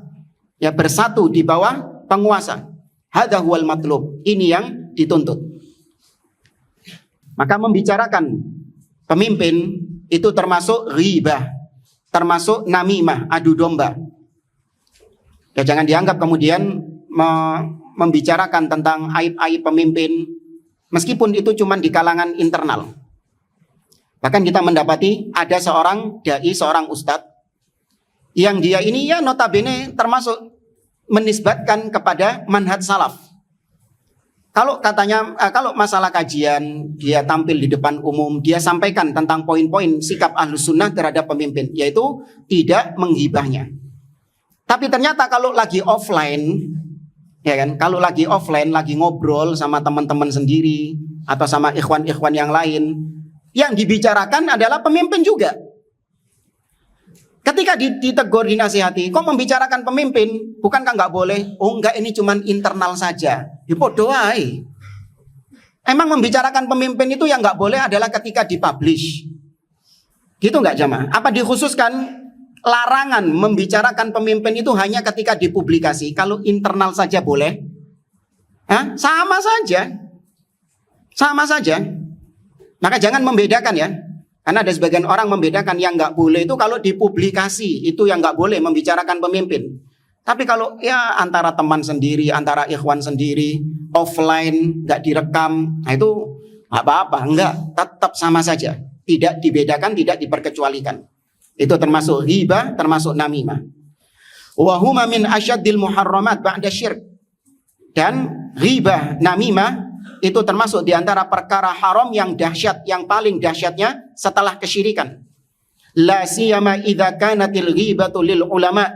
Ya, bersatu di bawah penguasa. Hadza huwal matlub. Ini yang dituntut. Maka membicarakan pemimpin itu termasuk ghibah, termasuk namimah, adu domba. Ya, jangan dianggap kemudian membicarakan tentang aib-aib pemimpin meskipun itu cuma di kalangan internal. Bahkan kita mendapati ada seorang dai, seorang ustadz yang dia ini ya notabene termasuk menisbatkan kepada manhaj salaf. Kalau katanya, kalau masalah kajian, dia tampil di depan umum, dia sampaikan tentang poin-poin sikap ahlus sunnah terhadap pemimpin, yaitu tidak menghibahnya. Tapi ternyata kalau lagi offline, ya kan, kalau lagi offline, lagi ngobrol sama teman-teman sendiri atau sama ikhwan-ikhwan yang lain, yang dibicarakan adalah pemimpin juga. Ketika ditegur, dinasihati, kok membicarakan pemimpin? Bukankah nggak boleh? Oh enggak, ini cuman internal saja. Ya podo ae. Emang membicarakan pemimpin itu yang nggak boleh adalah ketika dipublish. Gitu nggak jamaah? Apa dikhususkan larangan membicarakan pemimpin itu hanya ketika dipublikasi? Kalau internal saja boleh? Hah? Sama saja. Sama saja. Maka jangan membedakan ya. Karena ada sebagian orang membedakan yang nggak boleh itu kalau dipublikasi, itu yang nggak boleh membicarakan pemimpin. Tapi kalau ya antara teman sendiri, antara ikhwan sendiri, offline, nggak direkam, nah itu nggak apa-apa, nggak, tetap sama saja. Tidak dibedakan, tidak diperkecualikan. Itu termasuk ghibah, termasuk namimah. Wa huma min asyaddil muharramat ba'da syirk. Dan ghibah, namimah itu termasuk di antara perkara haram yang dahsyat, yang paling dahsyatnya setelah kesyirikan. La siyama idza kanatil ghibatu lil ulama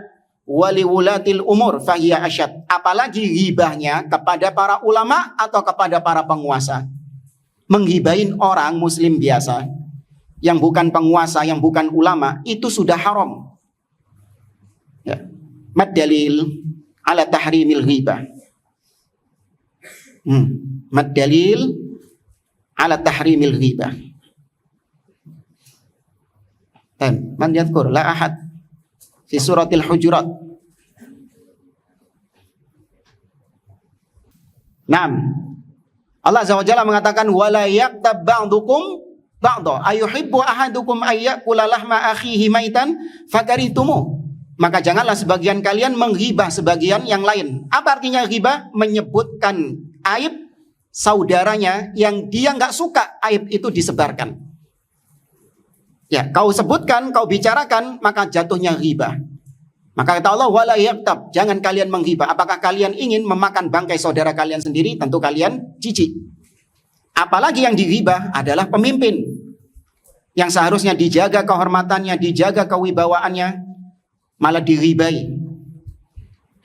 wa li wulatil umur fahiya asyad. Apalagi ghibahnya kepada para ulama atau kepada para penguasa. Menghibahin orang muslim biasa yang bukan penguasa, yang bukan ulama, itu sudah haram. Ya. Mad dalil ala tahrimil ghibah. Mad dalil ala tahrimil ghibah. Dan man yadhkur la ahad fi suratil hujurat. Naam. Allah Azza wa Jalla mengatakan wala yaqtab ba'dukum ba'dha ayuhibbu ahadukum ayyakula lahma akhihi maitan fakaritumu. Maka janganlah sebagian kalian menghibah sebagian yang lain. Apa artinya ghibah? Menyebutkan aib saudaranya yang dia nggak suka aib itu disebarkan. Ya, kau sebutkan, kau bicarakan, maka jatuhnya ghibah. Maka kata Allah, wala yaqtab, jangan kalian menghibah. Apakah kalian ingin memakan bangkai saudara kalian sendiri? Tentu kalian jijik. Apalagi yang dighibah adalah pemimpin yang seharusnya dijaga kehormatannya, dijaga kewibawaannya, malah dighibahi.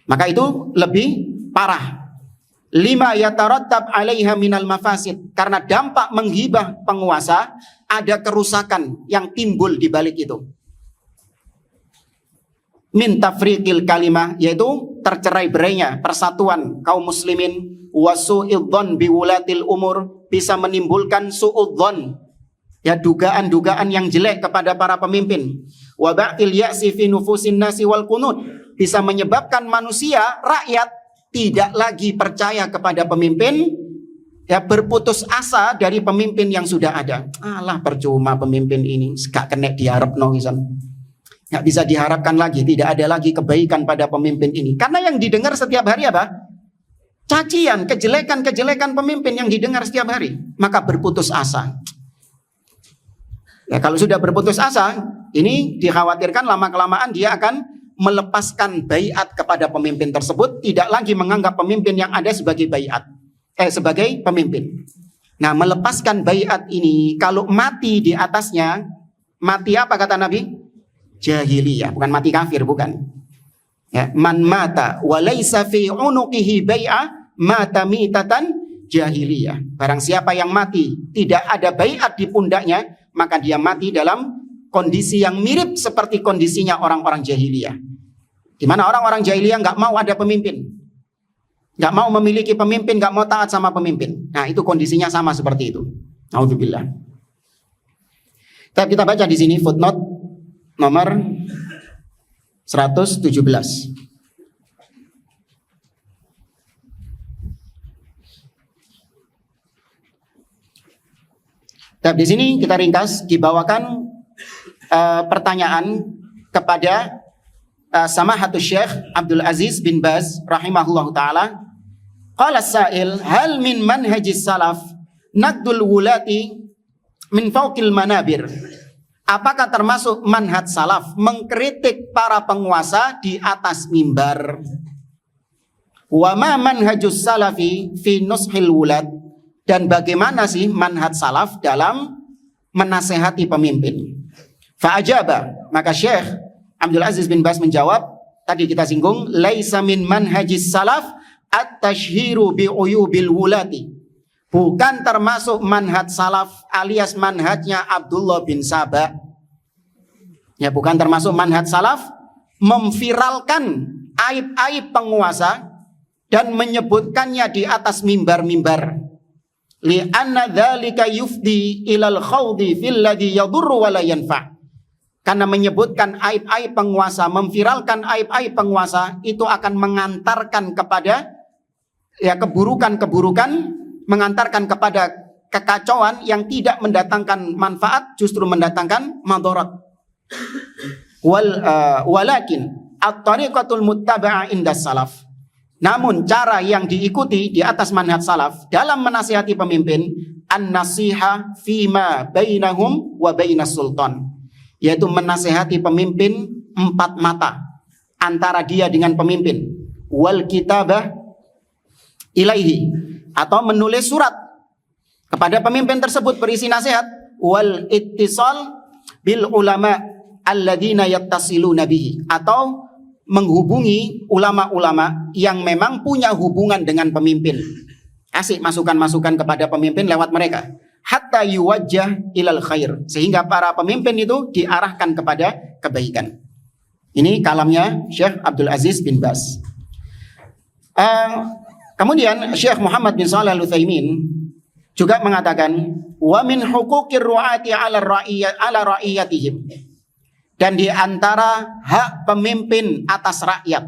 Maka itu lebih parah. Lima yatarattab 'alaiha minal mafasid, karena dampak menghibah penguasa ada kerusakan yang timbul di balik itu. Min tafriqil kalimah, yaitu tercerai-berainya persatuan kaum muslimin, wa su'idzon biwulatil umur, bisa menimbulkan su'udzon, ya, dugaan-dugaan yang jelek kepada para pemimpin, wa ba'til ya'si fi nufusin nasi wal qunut, bisa menyebabkan manusia, rakyat tidak lagi percaya kepada pemimpin, ya, berputus asa dari pemimpin yang sudah ada. Alah, percuma pemimpin ini, gak kena diharapno pisan. Gak bisa diharapkan lagi, tidak ada lagi kebaikan pada pemimpin ini. Karena yang didengar setiap hari apa? Cacian, kejelekan pemimpin yang didengar setiap hari. Maka berputus asa. Ya, kalau sudah berputus asa, ini dikhawatirkan lama-kelamaan dia akan melepaskan baiat kepada pemimpin tersebut, tidak lagi menganggap pemimpin yang ada sebagai sebagai pemimpin. Nah, melepaskan baiat ini, kalau mati di atasnya, mati apa kata Nabi? Jahiliyah, bukan mati kafir, bukan. Ya, man mata wa laisa fi unuqihi bai'ah mata mitatan jahiliyah. Barang siapa yang mati tidak ada baiat di pundaknya, maka dia mati dalam kondisi yang mirip seperti kondisinya orang-orang jahiliyah. Di mana orang-orang jahiliyah nggak mau ada pemimpin, nggak mau memiliki pemimpin, nggak mau taat sama pemimpin. Nah, itu kondisinya sama seperti itu. Alhamdulillah. Kita baca di sini footnote nomor 117. Di sini kita ringkas, dibawakan pertanyaan kepada Samahatul Syekh Abdul Aziz bin Baz rahimahullah ta'ala. Qala as-sa'il, hal min manhajis salaf naqdul wulati min fawqil manabir? Apakah termasuk manhaj salaf mengkritik para penguasa di atas mimbar? Wa ma manhajus salafi fi nushil wulad? Dan bagaimana sih manhaj salaf dalam menasehati pemimpin? Fa'ajaba, maka Syekh Abdul Aziz bin Baz menjawab, tadi kita singgung, laisa min manhajis salaf at-tashhiru bi'uyubil wulati. Bukan termasuk manhaj salaf alias manhajnya Abdullah bin Saba. Ya, bukan termasuk manhaj salaf memviralkan aib-aib penguasa dan menyebutkannya di atas mimbar-mimbar. Li'anna dzalika yufdi ilal khawdi fil ladzi yadurru wa la yanfa'. Karena menyebutkan aib-aib penguasa, memviralkan aib-aib penguasa, itu akan mengantarkan kepada ya keburukan-keburukan, mengantarkan kepada kekacauan yang tidak mendatangkan manfaat, justru mendatangkan madarat. Walakin at-tariqatul muttaba'a indas salaf. Namun cara yang diikuti di atas manhaj salaf dalam menasihati pemimpin, an-nasiha fima bainahum wa bainas sultan, yaitu menasihati pemimpin empat mata antara dia dengan pemimpin, wal kitabah ilaihi, atau menulis surat kepada pemimpin tersebut berisi nasihat, wal ittisal bil ulama alladzina yattasiluna bihi, atau menghubungi ulama-ulama yang memang punya hubungan dengan pemimpin, asik masukan-masukan kepada pemimpin lewat mereka, hatta yuwajjah ilal khair, sehingga para pemimpin itu diarahkan kepada kebaikan. Ini kalamnya Syekh Abdul Aziz bin Baz. Kemudian Syekh Muhammad bin Shalih Al-Utsaimin juga mengatakan, wa min huquqir ru'ati ala ra'iyatihim, dan di antara hak pemimpin atas rakyat.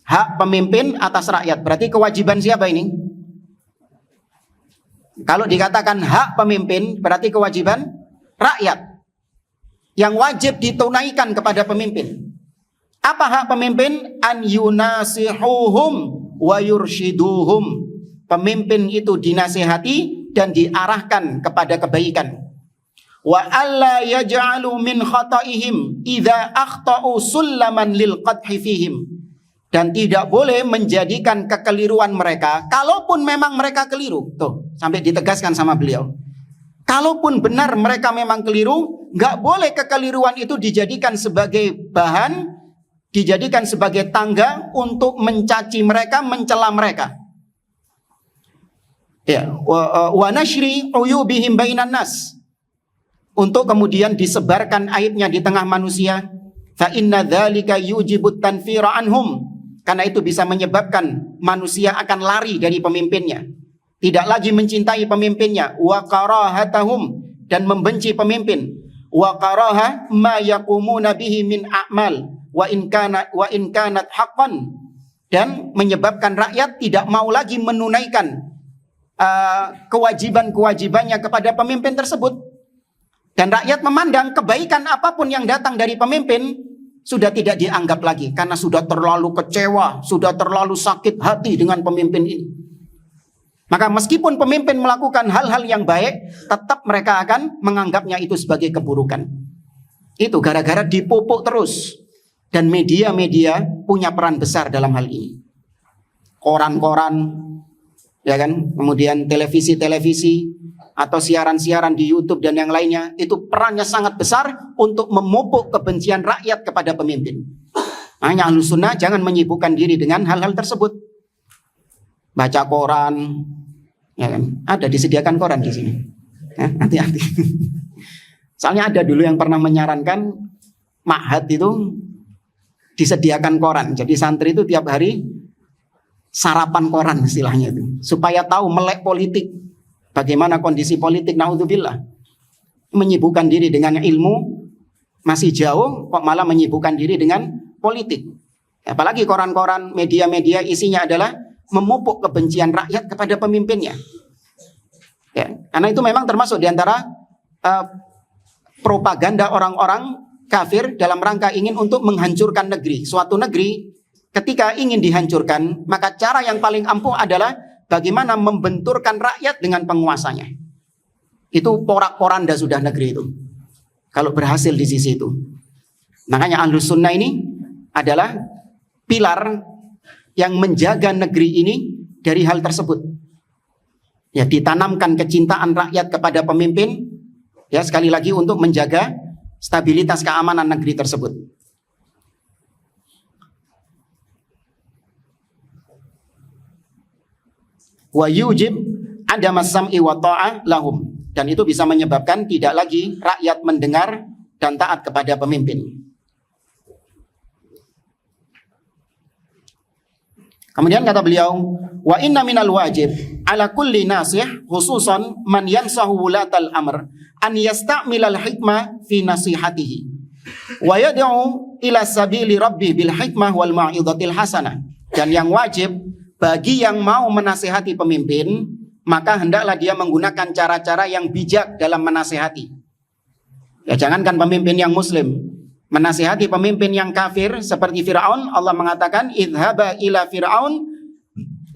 Hak pemimpin atas rakyat, berarti kewajiban siapa ini? Kalau dikatakan hak pemimpin, berarti kewajiban rakyat yang wajib ditunaikan kepada pemimpin. Apa hak pemimpin? An yunasihuhum wa yurshiduhum. Pemimpin itu dinasihati dan diarahkan kepada kebaikan. Wa alla yaj'alu min khata'ihim idza akhta'u sullaman lil qadhi fihim. Dan tidak boleh menjadikan kekeliruan mereka, kalaupun memang mereka keliru. Tuh, sampai ditegaskan sama beliau. Kalaupun benar mereka memang keliru, nggak boleh kekeliruan itu dijadikan sebagai bahan, dijadikan sebagai tangga untuk mencaci mereka, mencela mereka. Ya, wa nashri uyubihim bainan nas, untuk kemudian disebarkan aibnya di tengah manusia. Fa inna dzalika yujibut tanfira anhum, Karena itu bisa menyebabkan manusia akan lari dari pemimpinnya, tidak lagi mencintai pemimpinnya. Wa karahatahum, dan membenci pemimpin. Wa karaha ma yaqumuna bihi min a'mal wa in kanat haqqan, dan menyebabkan rakyat tidak mau lagi menunaikan kewajiban-kewajibannya kepada pemimpin tersebut. Dan rakyat memandang kebaikan apapun yang datang dari pemimpin sudah tidak dianggap lagi, karena sudah terlalu kecewa, sudah terlalu sakit hati dengan pemimpin ini. Maka meskipun pemimpin melakukan hal-hal yang baik, tetap mereka akan menganggapnya itu sebagai keburukan. Itu gara-gara dipupuk terus. Dan media-media punya peran besar dalam hal ini. Koran-koran, ya kan, kemudian televisi-televisi atau siaran-siaran di YouTube dan yang lainnya, itu perannya sangat besar untuk memupuk kebencian rakyat kepada pemimpin. Makanya Ahlus Sunnah jangan menyibukkan diri dengan hal-hal tersebut. Baca koran, ya kan, ada disediakan koran di sini. Hati-hati. Soalnya ada dulu yang pernah menyarankan ma'had itu disediakan koran. Jadi santri itu tiap hari sarapan koran istilahnya itu, supaya tahu melek politik, bagaimana kondisi politik. Naudzubillah. Menyibukkan diri dengan ilmu masih jauh, kok malah menyibukkan diri dengan politik. Apalagi koran-koran, media-media isinya adalah memupuk kebencian rakyat kepada pemimpinnya. Ya, karena itu memang termasuk diantara propaganda orang-orang kafir dalam rangka ingin untuk menghancurkan negeri. Suatu negeri ketika ingin dihancurkan, maka cara yang paling ampuh adalah bagaimana membenturkan rakyat dengan penguasanya. Itu porak-poranda sudah negeri itu, kalau berhasil di sisi itu. Makanya Ahlus Sunnah ini adalah pilar yang menjaga negeri ini dari hal tersebut. Ya, ditanamkan kecintaan rakyat kepada pemimpin, ya, sekali lagi untuk menjaga stabilitas keamanan negeri tersebut. Wa yujib adam as-sam'i wa ta'ah lahum, dan itu bisa menyebabkan tidak lagi rakyat mendengar dan taat kepada pemimpin. Kemudian kata beliau, wa inna minal wajib ala kulli nasih khususan man yansahu wulatal amr an yasta'milal hikmah fi nasihatihi wa yad'u ila sabili rabbi bil hikmah wal mau'izatil hasanah. Dan yang wajib bagi yang mau menasihati pemimpin, maka hendaklah dia menggunakan cara-cara yang bijak dalam menasihati. Ya, jangankan pemimpin yang muslim, menasihati pemimpin yang kafir seperti Fir'aun, Allah mengatakan idhaba ila Fir'aun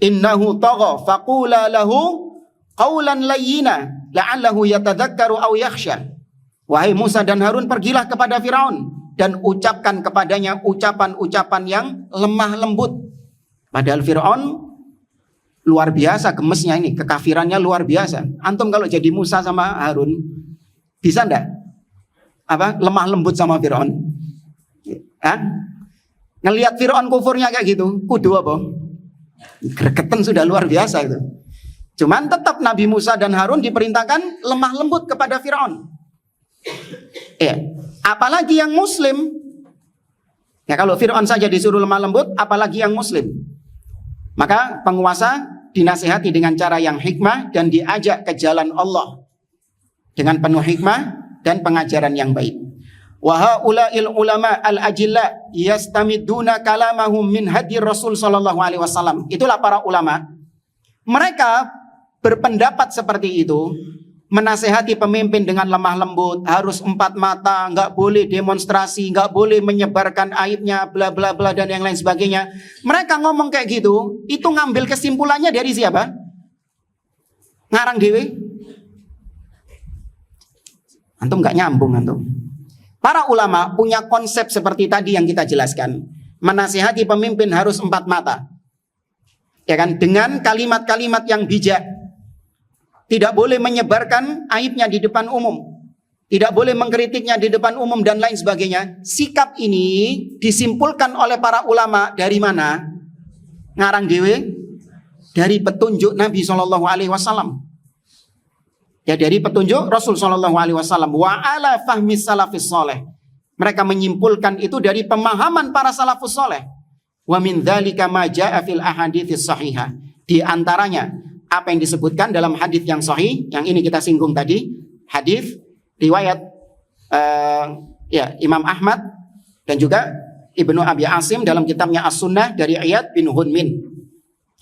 innahu tagha faqula lahu qawlan layyina la'allahu yatadzakkaru aw yakhsha. Wahai Musa dan Harun, pergilah kepada Firaun dan ucapkan kepadanya ucapan-ucapan yang lemah lembut. Padahal Firaun luar biasa gemesnya ini, kekafirannya luar biasa. Antum kalau jadi Musa sama Harun, bisa ndak lemah lembut sama Firaun? Ngelihat Firaun kufurnya kayak gitu, kudu apa? Gregetan sudah luar biasa itu. Cuman tetap Nabi Musa dan Harun diperintahkan lemah lembut kepada Firaun. Apalagi yang muslim. Ya, kalau Firaun saja disuruh lemah lembut, apalagi yang muslim. Maka penguasa dinasihati dengan cara yang hikmah dan diajak ke jalan Allah dengan penuh hikmah dan pengajaran yang baik. Wa haula'il ulama al-ajilla yastamiduna kalamahum min hadi Rasul sallallahu alaihi wasallam. Itulah para ulama. Mereka berpendapat seperti itu, menasehati pemimpin dengan lemah lembut, harus empat mata, nggak boleh demonstrasi, nggak boleh menyebarkan aibnya, bla bla bla dan yang lain sebagainya. Mereka ngomong kayak gitu, itu ngambil kesimpulannya dari siapa? Ngarang dewe? Antum nggak nyambung antum. Para ulama punya konsep seperti tadi yang kita jelaskan. Menasehati pemimpin harus empat mata, ya kan? Dengan kalimat-kalimat yang bijak. Tidak boleh menyebarkan aibnya di depan umum. Tidak boleh mengkritiknya di depan umum dan lain sebagainya. Sikap ini disimpulkan oleh para ulama dari mana? Ngarang dewe? Dari petunjuk Nabi SAW. Ya, dari petunjuk Rasul SAW. Wa ala fahmi salafis soleh. Mereka menyimpulkan itu dari pemahaman para salafus soleh. Wa min dzalika ma jaa'a fil ahadits shahihah. Di antaranya apa yang disebutkan dalam hadis yang sahih, yang ini kita singgung tadi, hadis riwayat Imam Ahmad dan juga Ibnu Abi Asim dalam kitabnya As-Sunnah dari Iyad bin Hunmin.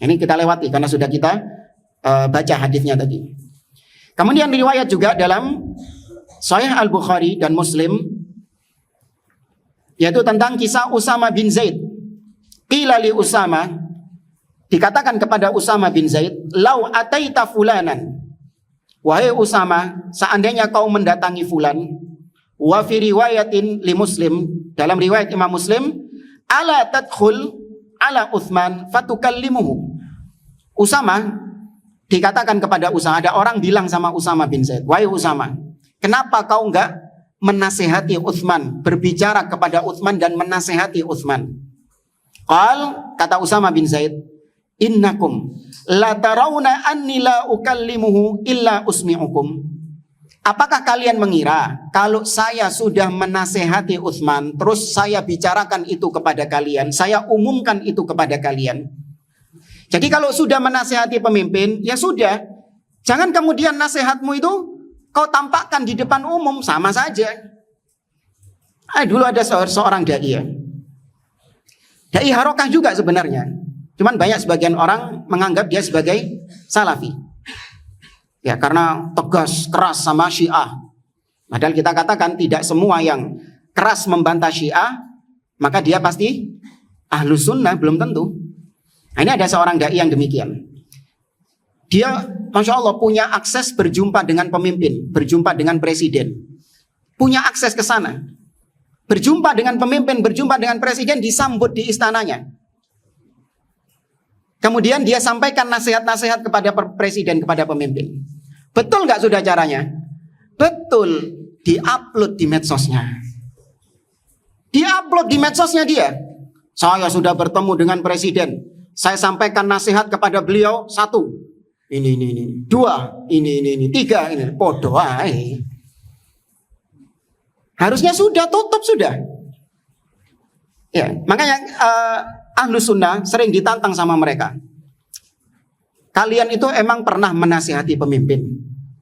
Ini kita lewati karena sudah kita baca hadisnya tadi. Kemudian riwayat juga dalam Sahih Al-Bukhari dan Muslim, yaitu tentang kisah Usama bin Zaid. Qila li Usama, dikatakan kepada Usama bin Zaid, lau ataita fulanan, wahai Usama, seandainya kau mendatangi fulan, wa fi riwayatin li Muslim, dalam riwayat Imam Muslim, ala tadkhul ala Utsman fatukallimuhu. Usama, dikatakan kepada Usama, ada orang bilang sama Usama bin Zaid, wahai Usama, kenapa kau enggak menasehati Utsman, berbicara kepada Utsman dan menasehati Utsman? Kata Usama bin Zaid, innakum la tarawna anni la ukallimuhu illa usmi'ukum. Apakah kalian mengira kalau saya sudah menasehati Utsman, terus saya bicarakan itu kepada kalian, saya umumkan itu kepada kalian? Jadi kalau sudah menasehati pemimpin, ya sudah, jangan kemudian nasihatmu itu kau tampakkan di depan umum, sama saja. Dulu ada seorang dai harokah juga sebenarnya. Cuman banyak sebagian orang menganggap dia sebagai salafi. Ya, karena tegas, keras sama Syiah. Padahal kita katakan tidak semua yang keras membantah Syiah, maka dia pasti Ahlus Sunnah, belum tentu. Nah, ini ada seorang dai yang demikian. Dia, Masya Allah, punya akses berjumpa dengan pemimpin, berjumpa dengan presiden. Punya akses ke sana. Berjumpa dengan pemimpin, berjumpa dengan presiden, disambut di istananya. Kemudian dia sampaikan nasihat-nasihat kepada presiden, kepada pemimpin. Betul nggak sudah caranya? Betul. Di-upload di medsosnya. Di-upload di medsosnya dia. Saya sudah bertemu dengan presiden. Saya sampaikan nasihat kepada beliau, 1. Ini. 2. Ini. 3. Ini. Podo. Harusnya sudah, tutup sudah. Ya, makanya Ahlus Sunnah sering ditantang sama mereka. Kalian itu emang pernah menasihati pemimpin?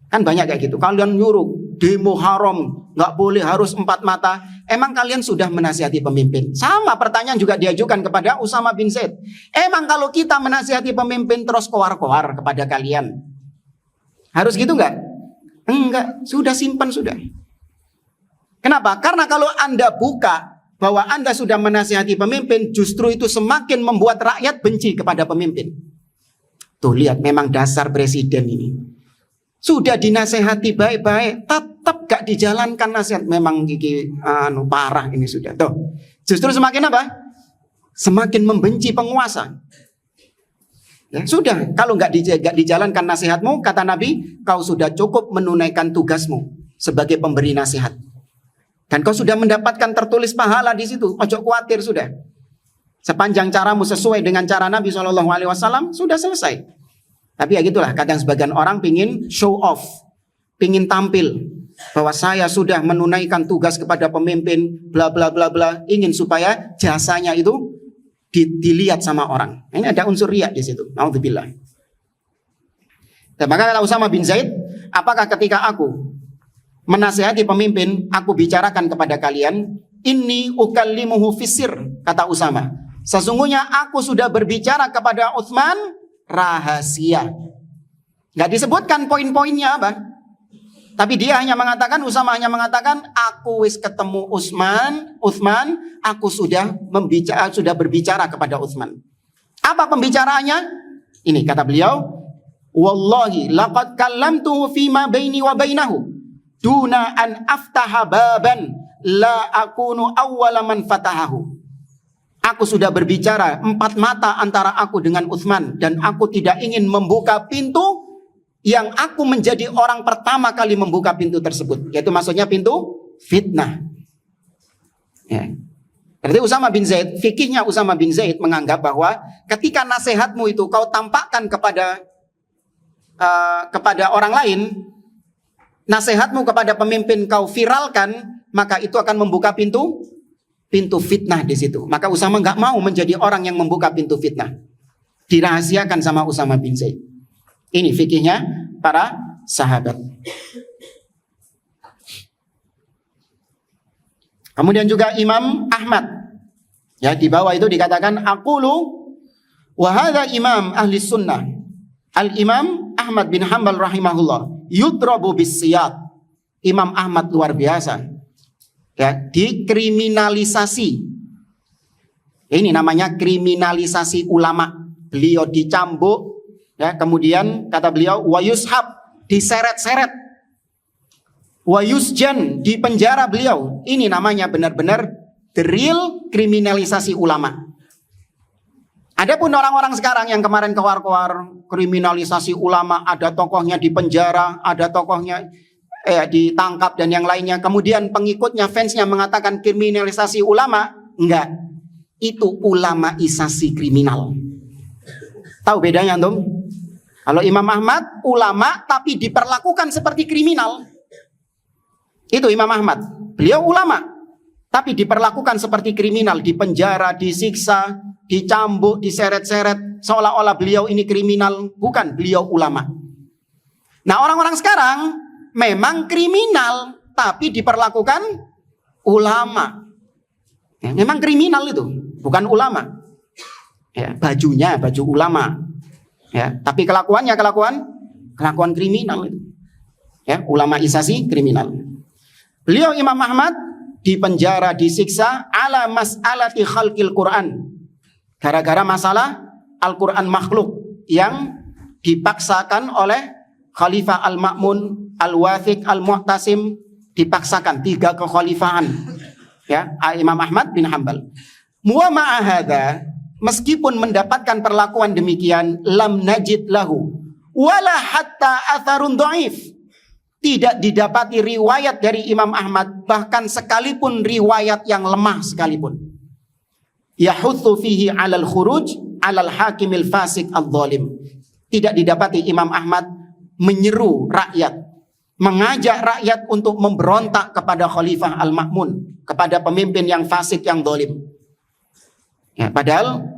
Kan banyak kayak gitu. Kalian nyuruh demo haram, nggak boleh, harus 4 mata. Emang kalian sudah menasihati pemimpin? Sama pertanyaan juga diajukan kepada Usama bin Zaid. Emang kalau kita menasihati pemimpin terus koar-koar kepada kalian, harus gitu nggak? Enggak, sudah simpan sudah. Kenapa? Karena kalau Anda buka bahwa Anda sudah menasihati pemimpin, justru itu semakin membuat rakyat benci kepada pemimpin. Tuh lihat, memang dasar presiden ini. Sudah dinasehati baik-baik, tetap gak dijalankan nasihat. Memang gigi parah ini sudah. Tuh, justru semakin apa? Semakin membenci penguasa. Ya, sudah, kalau gak dijalankan nasihatmu, kata Nabi, kau sudah cukup menunaikan tugasmu sebagai pemberi nasihat. Dan kau sudah mendapatkan tertulis pahala di situ. Ojo khawatir sudah. Sepanjang caramu sesuai dengan cara Nabi SAW, sudah selesai. Tapi ya gitulah, kadang sebagian orang pingin show off, pingin tampil bahwa saya sudah menunaikan tugas kepada pemimpin, bla bla bla bla, ingin supaya jasanya itu dilihat sama orang. Ini ada unsur riya di situ. Naudzubillah. Dan maka kata Usama bin Zaid, apakah ketika aku menasihati pemimpin, aku bicarakan kepada kalian, inni ukallimuhu fisir, kata Usama, sesungguhnya aku sudah berbicara kepada Utsman rahasia. Gak disebutkan poin-poinnya apa, tapi dia hanya mengatakan, Usama hanya mengatakan, aku wis ketemu Utsman, aku sudah berbicara kepada Utsman. Apa pembicaraannya? Ini kata beliau, wallahi laqad kallamtuhu fima baini wa bainahu duna an aftaha baban la akunu awwala man fatahahu. Aku sudah berbicara 4 mata antara aku dengan Utsman, dan aku tidak ingin membuka pintu yang aku menjadi orang pertama kali membuka pintu tersebut, yaitu maksudnya pintu fitnah. Ya. Berarti Usama bin Zaid, fikihnya Usama bin Zaid menganggap bahwa ketika nasihatmu itu kau tampakkan kepada orang lain, nasihatmu kepada pemimpin kau viralkan, maka itu akan membuka pintu pintu fitnah di situ. Maka Usama nggak mau menjadi orang yang membuka pintu fitnah. Dirahasiakan sama Usama bin Zaid. Ini fikihnya para sahabat. Kemudian juga Imam Ahmad. Ya, di bawah itu dikatakan aqulu wa hadza imam ahli sunnah. Al-Imam Ahmad bin Hanbal rahimahullah yudrabu bis-siyat. Imam Ahmad luar biasa. Ya, dikriminalisasi. Ini namanya kriminalisasi ulama. Beliau dicambuk, ya, kemudian kata beliau wa yushab, diseret-seret. Wa yusjan, di penjara beliau. Ini namanya benar-benar the real kriminalisasi ulama. Adapun orang-orang sekarang yang kemarin keluar-keluar kriminalisasi ulama, ada tokohnya di penjara, ada tokohnya ditangkap dan yang lainnya. Kemudian pengikutnya, fansnya mengatakan kriminalisasi ulama. Enggak, itu ulamaisasi kriminal. Tahu bedanya antum? Kalau Imam Ahmad ulama tapi diperlakukan seperti kriminal. Itu Imam Ahmad. Beliau ulama tapi diperlakukan seperti kriminal, dipenjara, disiksa, dicambuk, diseret-seret, seolah-olah beliau ini kriminal. Bukan, beliau ulama. Nah, orang-orang sekarang memang kriminal tapi diperlakukan ulama. Ya, memang kriminal itu, bukan ulama. Ya, bajunya baju ulama. Ya, tapi kelakuannya kelakuan kriminal itu. Ya, ulamaisasi kriminal. Beliau Imam Ahmad dipenjara, disiksa ala mas'alati khalqil Quran. Gara-gara masalah Al-Quran makhluk yang dipaksakan oleh Khalifah Al-Ma'mun, Al-Wathiq, Al-Mu'tasim, dipaksakan 3 kekhalifahan. Ya, Imam Ahmad bin Hanbal. Wa ma'ahada, meskipun mendapatkan perlakuan demikian, lam najid lahu wala hatta atharun dhaif. Tidak didapati riwayat dari Imam Ahmad, bahkan sekalipun riwayat yang lemah sekalipun. Yahuthu fihi alal khuruj alal hakimil fasik al-zalim. Tidak didapati Imam Ahmad menyeru rakyat, mengajak rakyat untuk memberontak kepada Khalifah Al-Ma'mun, kepada pemimpin yang fasik, yang zalim. Ya, padahal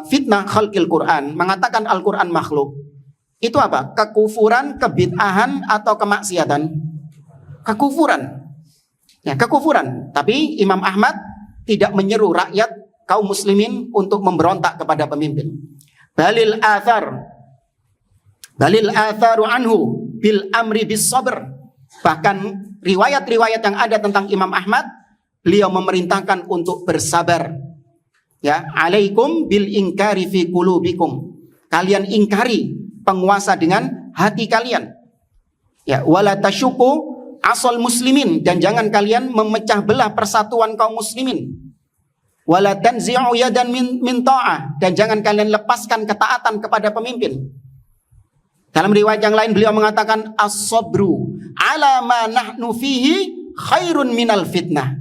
fitnah khalqil Quran, mengatakan Al-Quran makhluk, itu apa? Kekufuran, kebid'ahan atau kemaksiatan? Kekufuran. Ya, kekufuran. Tapi Imam Ahmad tidak menyeru rakyat kaum muslimin untuk memberontak kepada pemimpin. Balil atharu anhu bil amri bis sabr. Bahkan riwayat-riwayat yang ada tentang Imam Ahmad, beliau memerintahkan untuk bersabar. Ya, alaikum bil inkari fi qulubikum. Kalian ingkari penguasa dengan hati kalian. Ya, wala tasyuku asal muslimin, dan jangan kalian memecah belah persatuan kaum muslimin. Wala tanzi'u yadan min ta'ah, dan jangan kalian lepaskan ketaatan kepada pemimpin. Dalam riwayat yang lain beliau mengatakan as-sabru ala ma nahnu fihi khairun minal fitnah.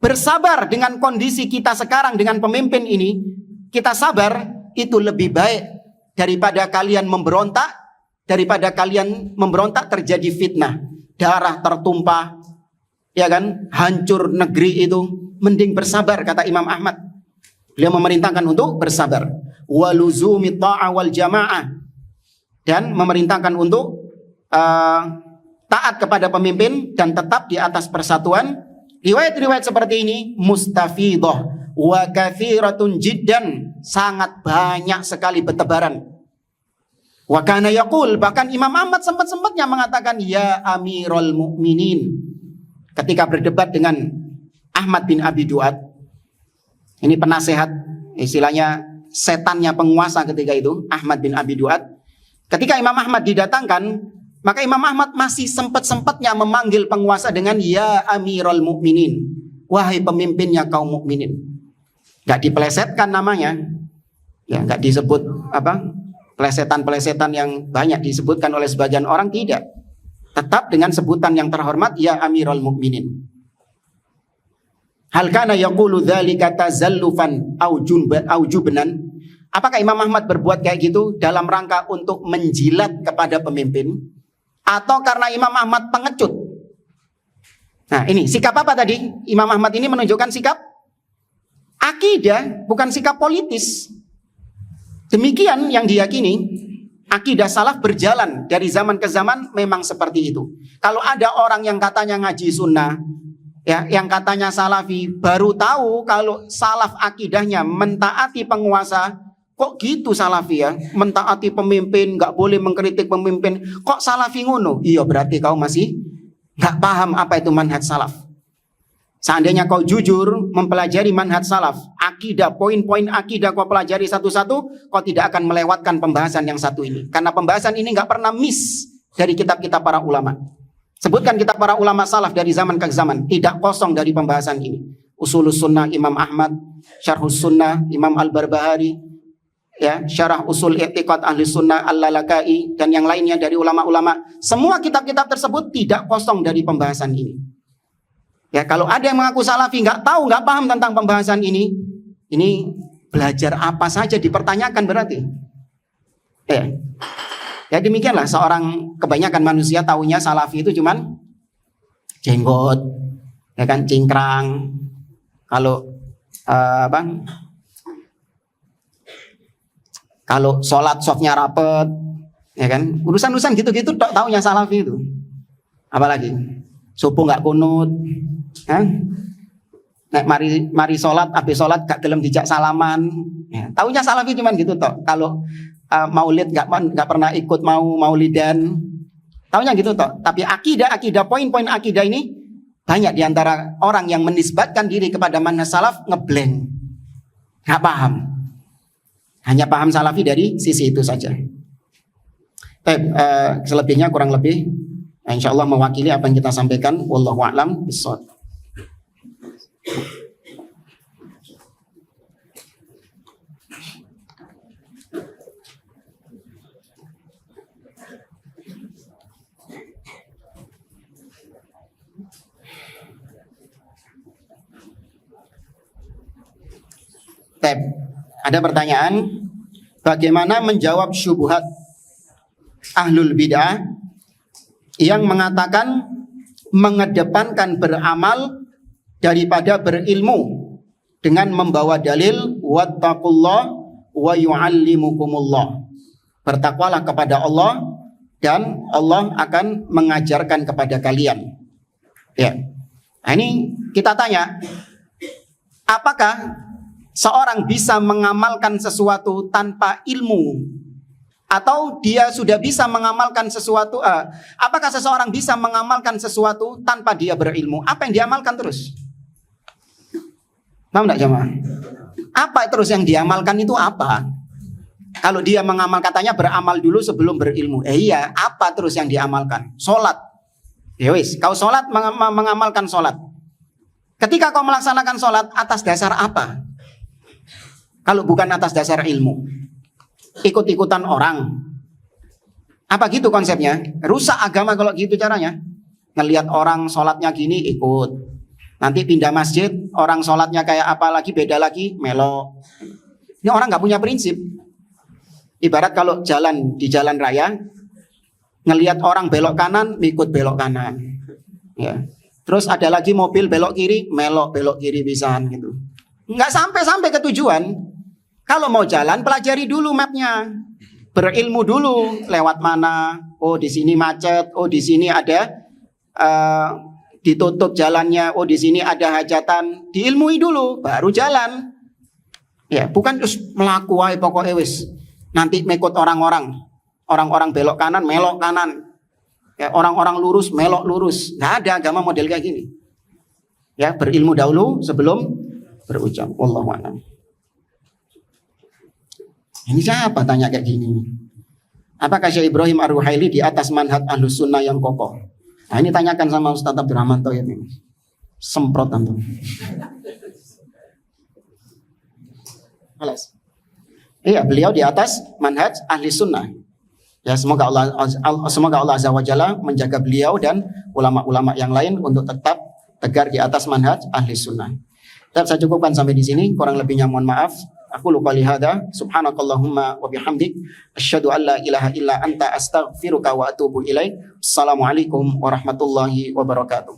Bersabar dengan kondisi kita sekarang dengan pemimpin ini, kita sabar, itu lebih baik daripada kalian memberontak terjadi fitnah, darah tertumpah, ya kan, hancur negeri itu. Mending bersabar, kata Imam Ahmad. Beliau memerintahkan untuk bersabar. Waluzumi ta'a wal jamaah, dan memerintahkan untuk taat kepada pemimpin dan tetap di atas persatuan. Riwayat-riwayat seperti ini mustafidah wa kathiratun jiddan, sangat banyak sekali bertebaran. Wa kana yaqul, bahkan Imam Ahmad sempat-sempatnya mengatakan ya Amirul Mukminin ketika berdebat dengan Ahmad bin Abi Duat. Ini penasehat, istilahnya setannya penguasa ketika itu, Ahmad bin Abi Duat. Ketika Imam Ahmad didatangkan, maka Imam Ahmad masih sempat-sempatnya memanggil penguasa dengan ya Amirul Mukminin, wahai pemimpinnya kaum mukminin. Gak dipelesetkan namanya, ya, gak disebut pelesetan-pelesetan yang banyak disebutkan oleh sebagian orang, tidak. Tetap dengan sebutan yang terhormat, ya Amirul Mukminin. Hal kana yaqulu dzalika tazallufan au jubnan? Apakah Imam Ahmad berbuat kayak gitu dalam rangka untuk menjilat kepada pemimpin, atau karena Imam Ahmad pengecut? Nah ini sikap apa tadi? Imam Ahmad ini menunjukkan sikap akidah, bukan sikap politis. Demikian yang diyakini. Akidah salaf berjalan dari zaman ke zaman memang seperti itu. Kalau ada orang yang katanya ngaji sunnah, ya, yang katanya salafi, baru tahu kalau salaf akidahnya mentaati penguasa. Kok gitu salafi ya? Mentaati pemimpin, nggak boleh mengkritik pemimpin. Kok salafi ngono? Iya berarti kau masih nggak paham apa itu manhaj salaf. Seandainya kau jujur mempelajari manhaj salaf, akidah, poin-poin akidah kau pelajari satu-satu, kau tidak akan melewatkan pembahasan yang satu ini. Karena pembahasan ini nggak pernah miss dari kitab-kitab para ulama. Sebutkan kitab para ulama salaf dari zaman ke zaman, tidak kosong dari pembahasan ini. Usulus Sunnah Imam Ahmad, Syarhus Sunnah Imam Al-Barbahari, ya, Syarah Usul I'tiqad Ahli Sunnah Al-Lalaka'i, dan yang lainnya dari ulama-ulama. Semua kitab-kitab tersebut tidak kosong dari pembahasan ini. Ya, kalau ada yang mengaku salafi nggak tahu, nggak paham tentang pembahasan ini belajar apa saja dipertanyakan berarti. Ya demikianlah seorang, kebanyakan manusia taunya salafi itu cuman jenggot, ya kan, cingkrang. Kalau kalau sholat softnya rapet, ya kan, urusan-urusan gitu-gitu taunya salafi itu. Apalagi subuh nggak kunut. Nek mari sholat, habis sholat gak gelem dijak salaman. Ya, taunya salafi cuman gitu toh. Kalau maulid gak pernah ikut maulidan. Taunya gitu toh. Tapi akidah, poin-poin akidah ini banyak diantara orang yang menisbatkan diri kepada manhaj salaf ngeblank, gak paham. Hanya paham salafi dari sisi itu saja. Selebihnya kurang lebih insya Allah mewakili apa yang kita sampaikan. Wallahu a'lam bishawab. Ada pertanyaan, bagaimana menjawab syubhat ahlul bid'ah yang mengatakan mengedepankan beramal daripada berilmu dengan membawa dalil wattaqullah wa yu'allimukumullah. Bertakwalah kepada Allah dan Allah akan mengajarkan kepada kalian. Ya. Nah, ini kita tanya, apakah seorang bisa mengamalkan sesuatu tanpa ilmu? Atau dia sudah bisa mengamalkan sesuatu, apakah seseorang bisa mengamalkan sesuatu tanpa dia berilmu? Apa yang diamalkan terus? Paham enggak jemaah? Apa terus yang diamalkan itu apa? Kalau dia mengamal, katanya beramal dulu sebelum berilmu. Iya, apa terus yang diamalkan? Sholat. Ya wis, kau sholat, mengamalkan sholat. Ketika kau melaksanakan sholat, atas dasar apa? Kalau bukan atas dasar ilmu, ikut-ikutan orang. Apa gitu konsepnya? Rusak agama kalau gitu caranya. Ngelihat orang sholatnya gini ikut. Nanti pindah masjid, orang sholatnya kayak apa lagi, beda lagi, melo. Ini orang gak punya prinsip. Ibarat kalau jalan di jalan raya, ngelihat orang belok kanan, ikut belok kanan. Ya. Terus ada lagi mobil belok kiri, melok belok kiri pisan gitu. Nggak sampai ke tujuan. Kalau mau jalan, pelajari dulu mapnya. Berilmu dulu, lewat mana. Oh di sini macet, oh di sini ada ditutup jalannya, oh di sini ada hajatan. Diilmui dulu, baru jalan. Ya, bukan terus melaku ae pokoknya wis. Nanti mengikut orang-orang belok kanan, melok kanan. Ya, orang-orang lurus, melok lurus. Nggak ada agama model kayak gini. Ya, berilmu dahulu sebelum berucap. Wallahu a'lam. Ini siapa tanya kayak gini? Apakah Syekh Ibrahim Ar-Ruhaili di atas manhaj Ahlus Sunnah yang kokoh? Nah, ini tanyakan sama Ustaz Abdurrahman Thoyib ini. Semprot antum. Alas. Iya, beliau di atas manhaj ahli sunnah. Ya, semoga Allah Azza wa Jalla menjaga beliau dan ulama-ulama yang lain untuk tetap tegar di atas manhaj ahli sunnah. Dan saya cukupkan sampai di sini. Kurang lebihnya mohon maaf. Aku lupa lihada. Subhanakallahumma wa bihamdik. Asyhadu an la ilaha illa anta astaghfiruka wa atubu ilaik. Assalamualaikum warahmatullahi wabarakatuh.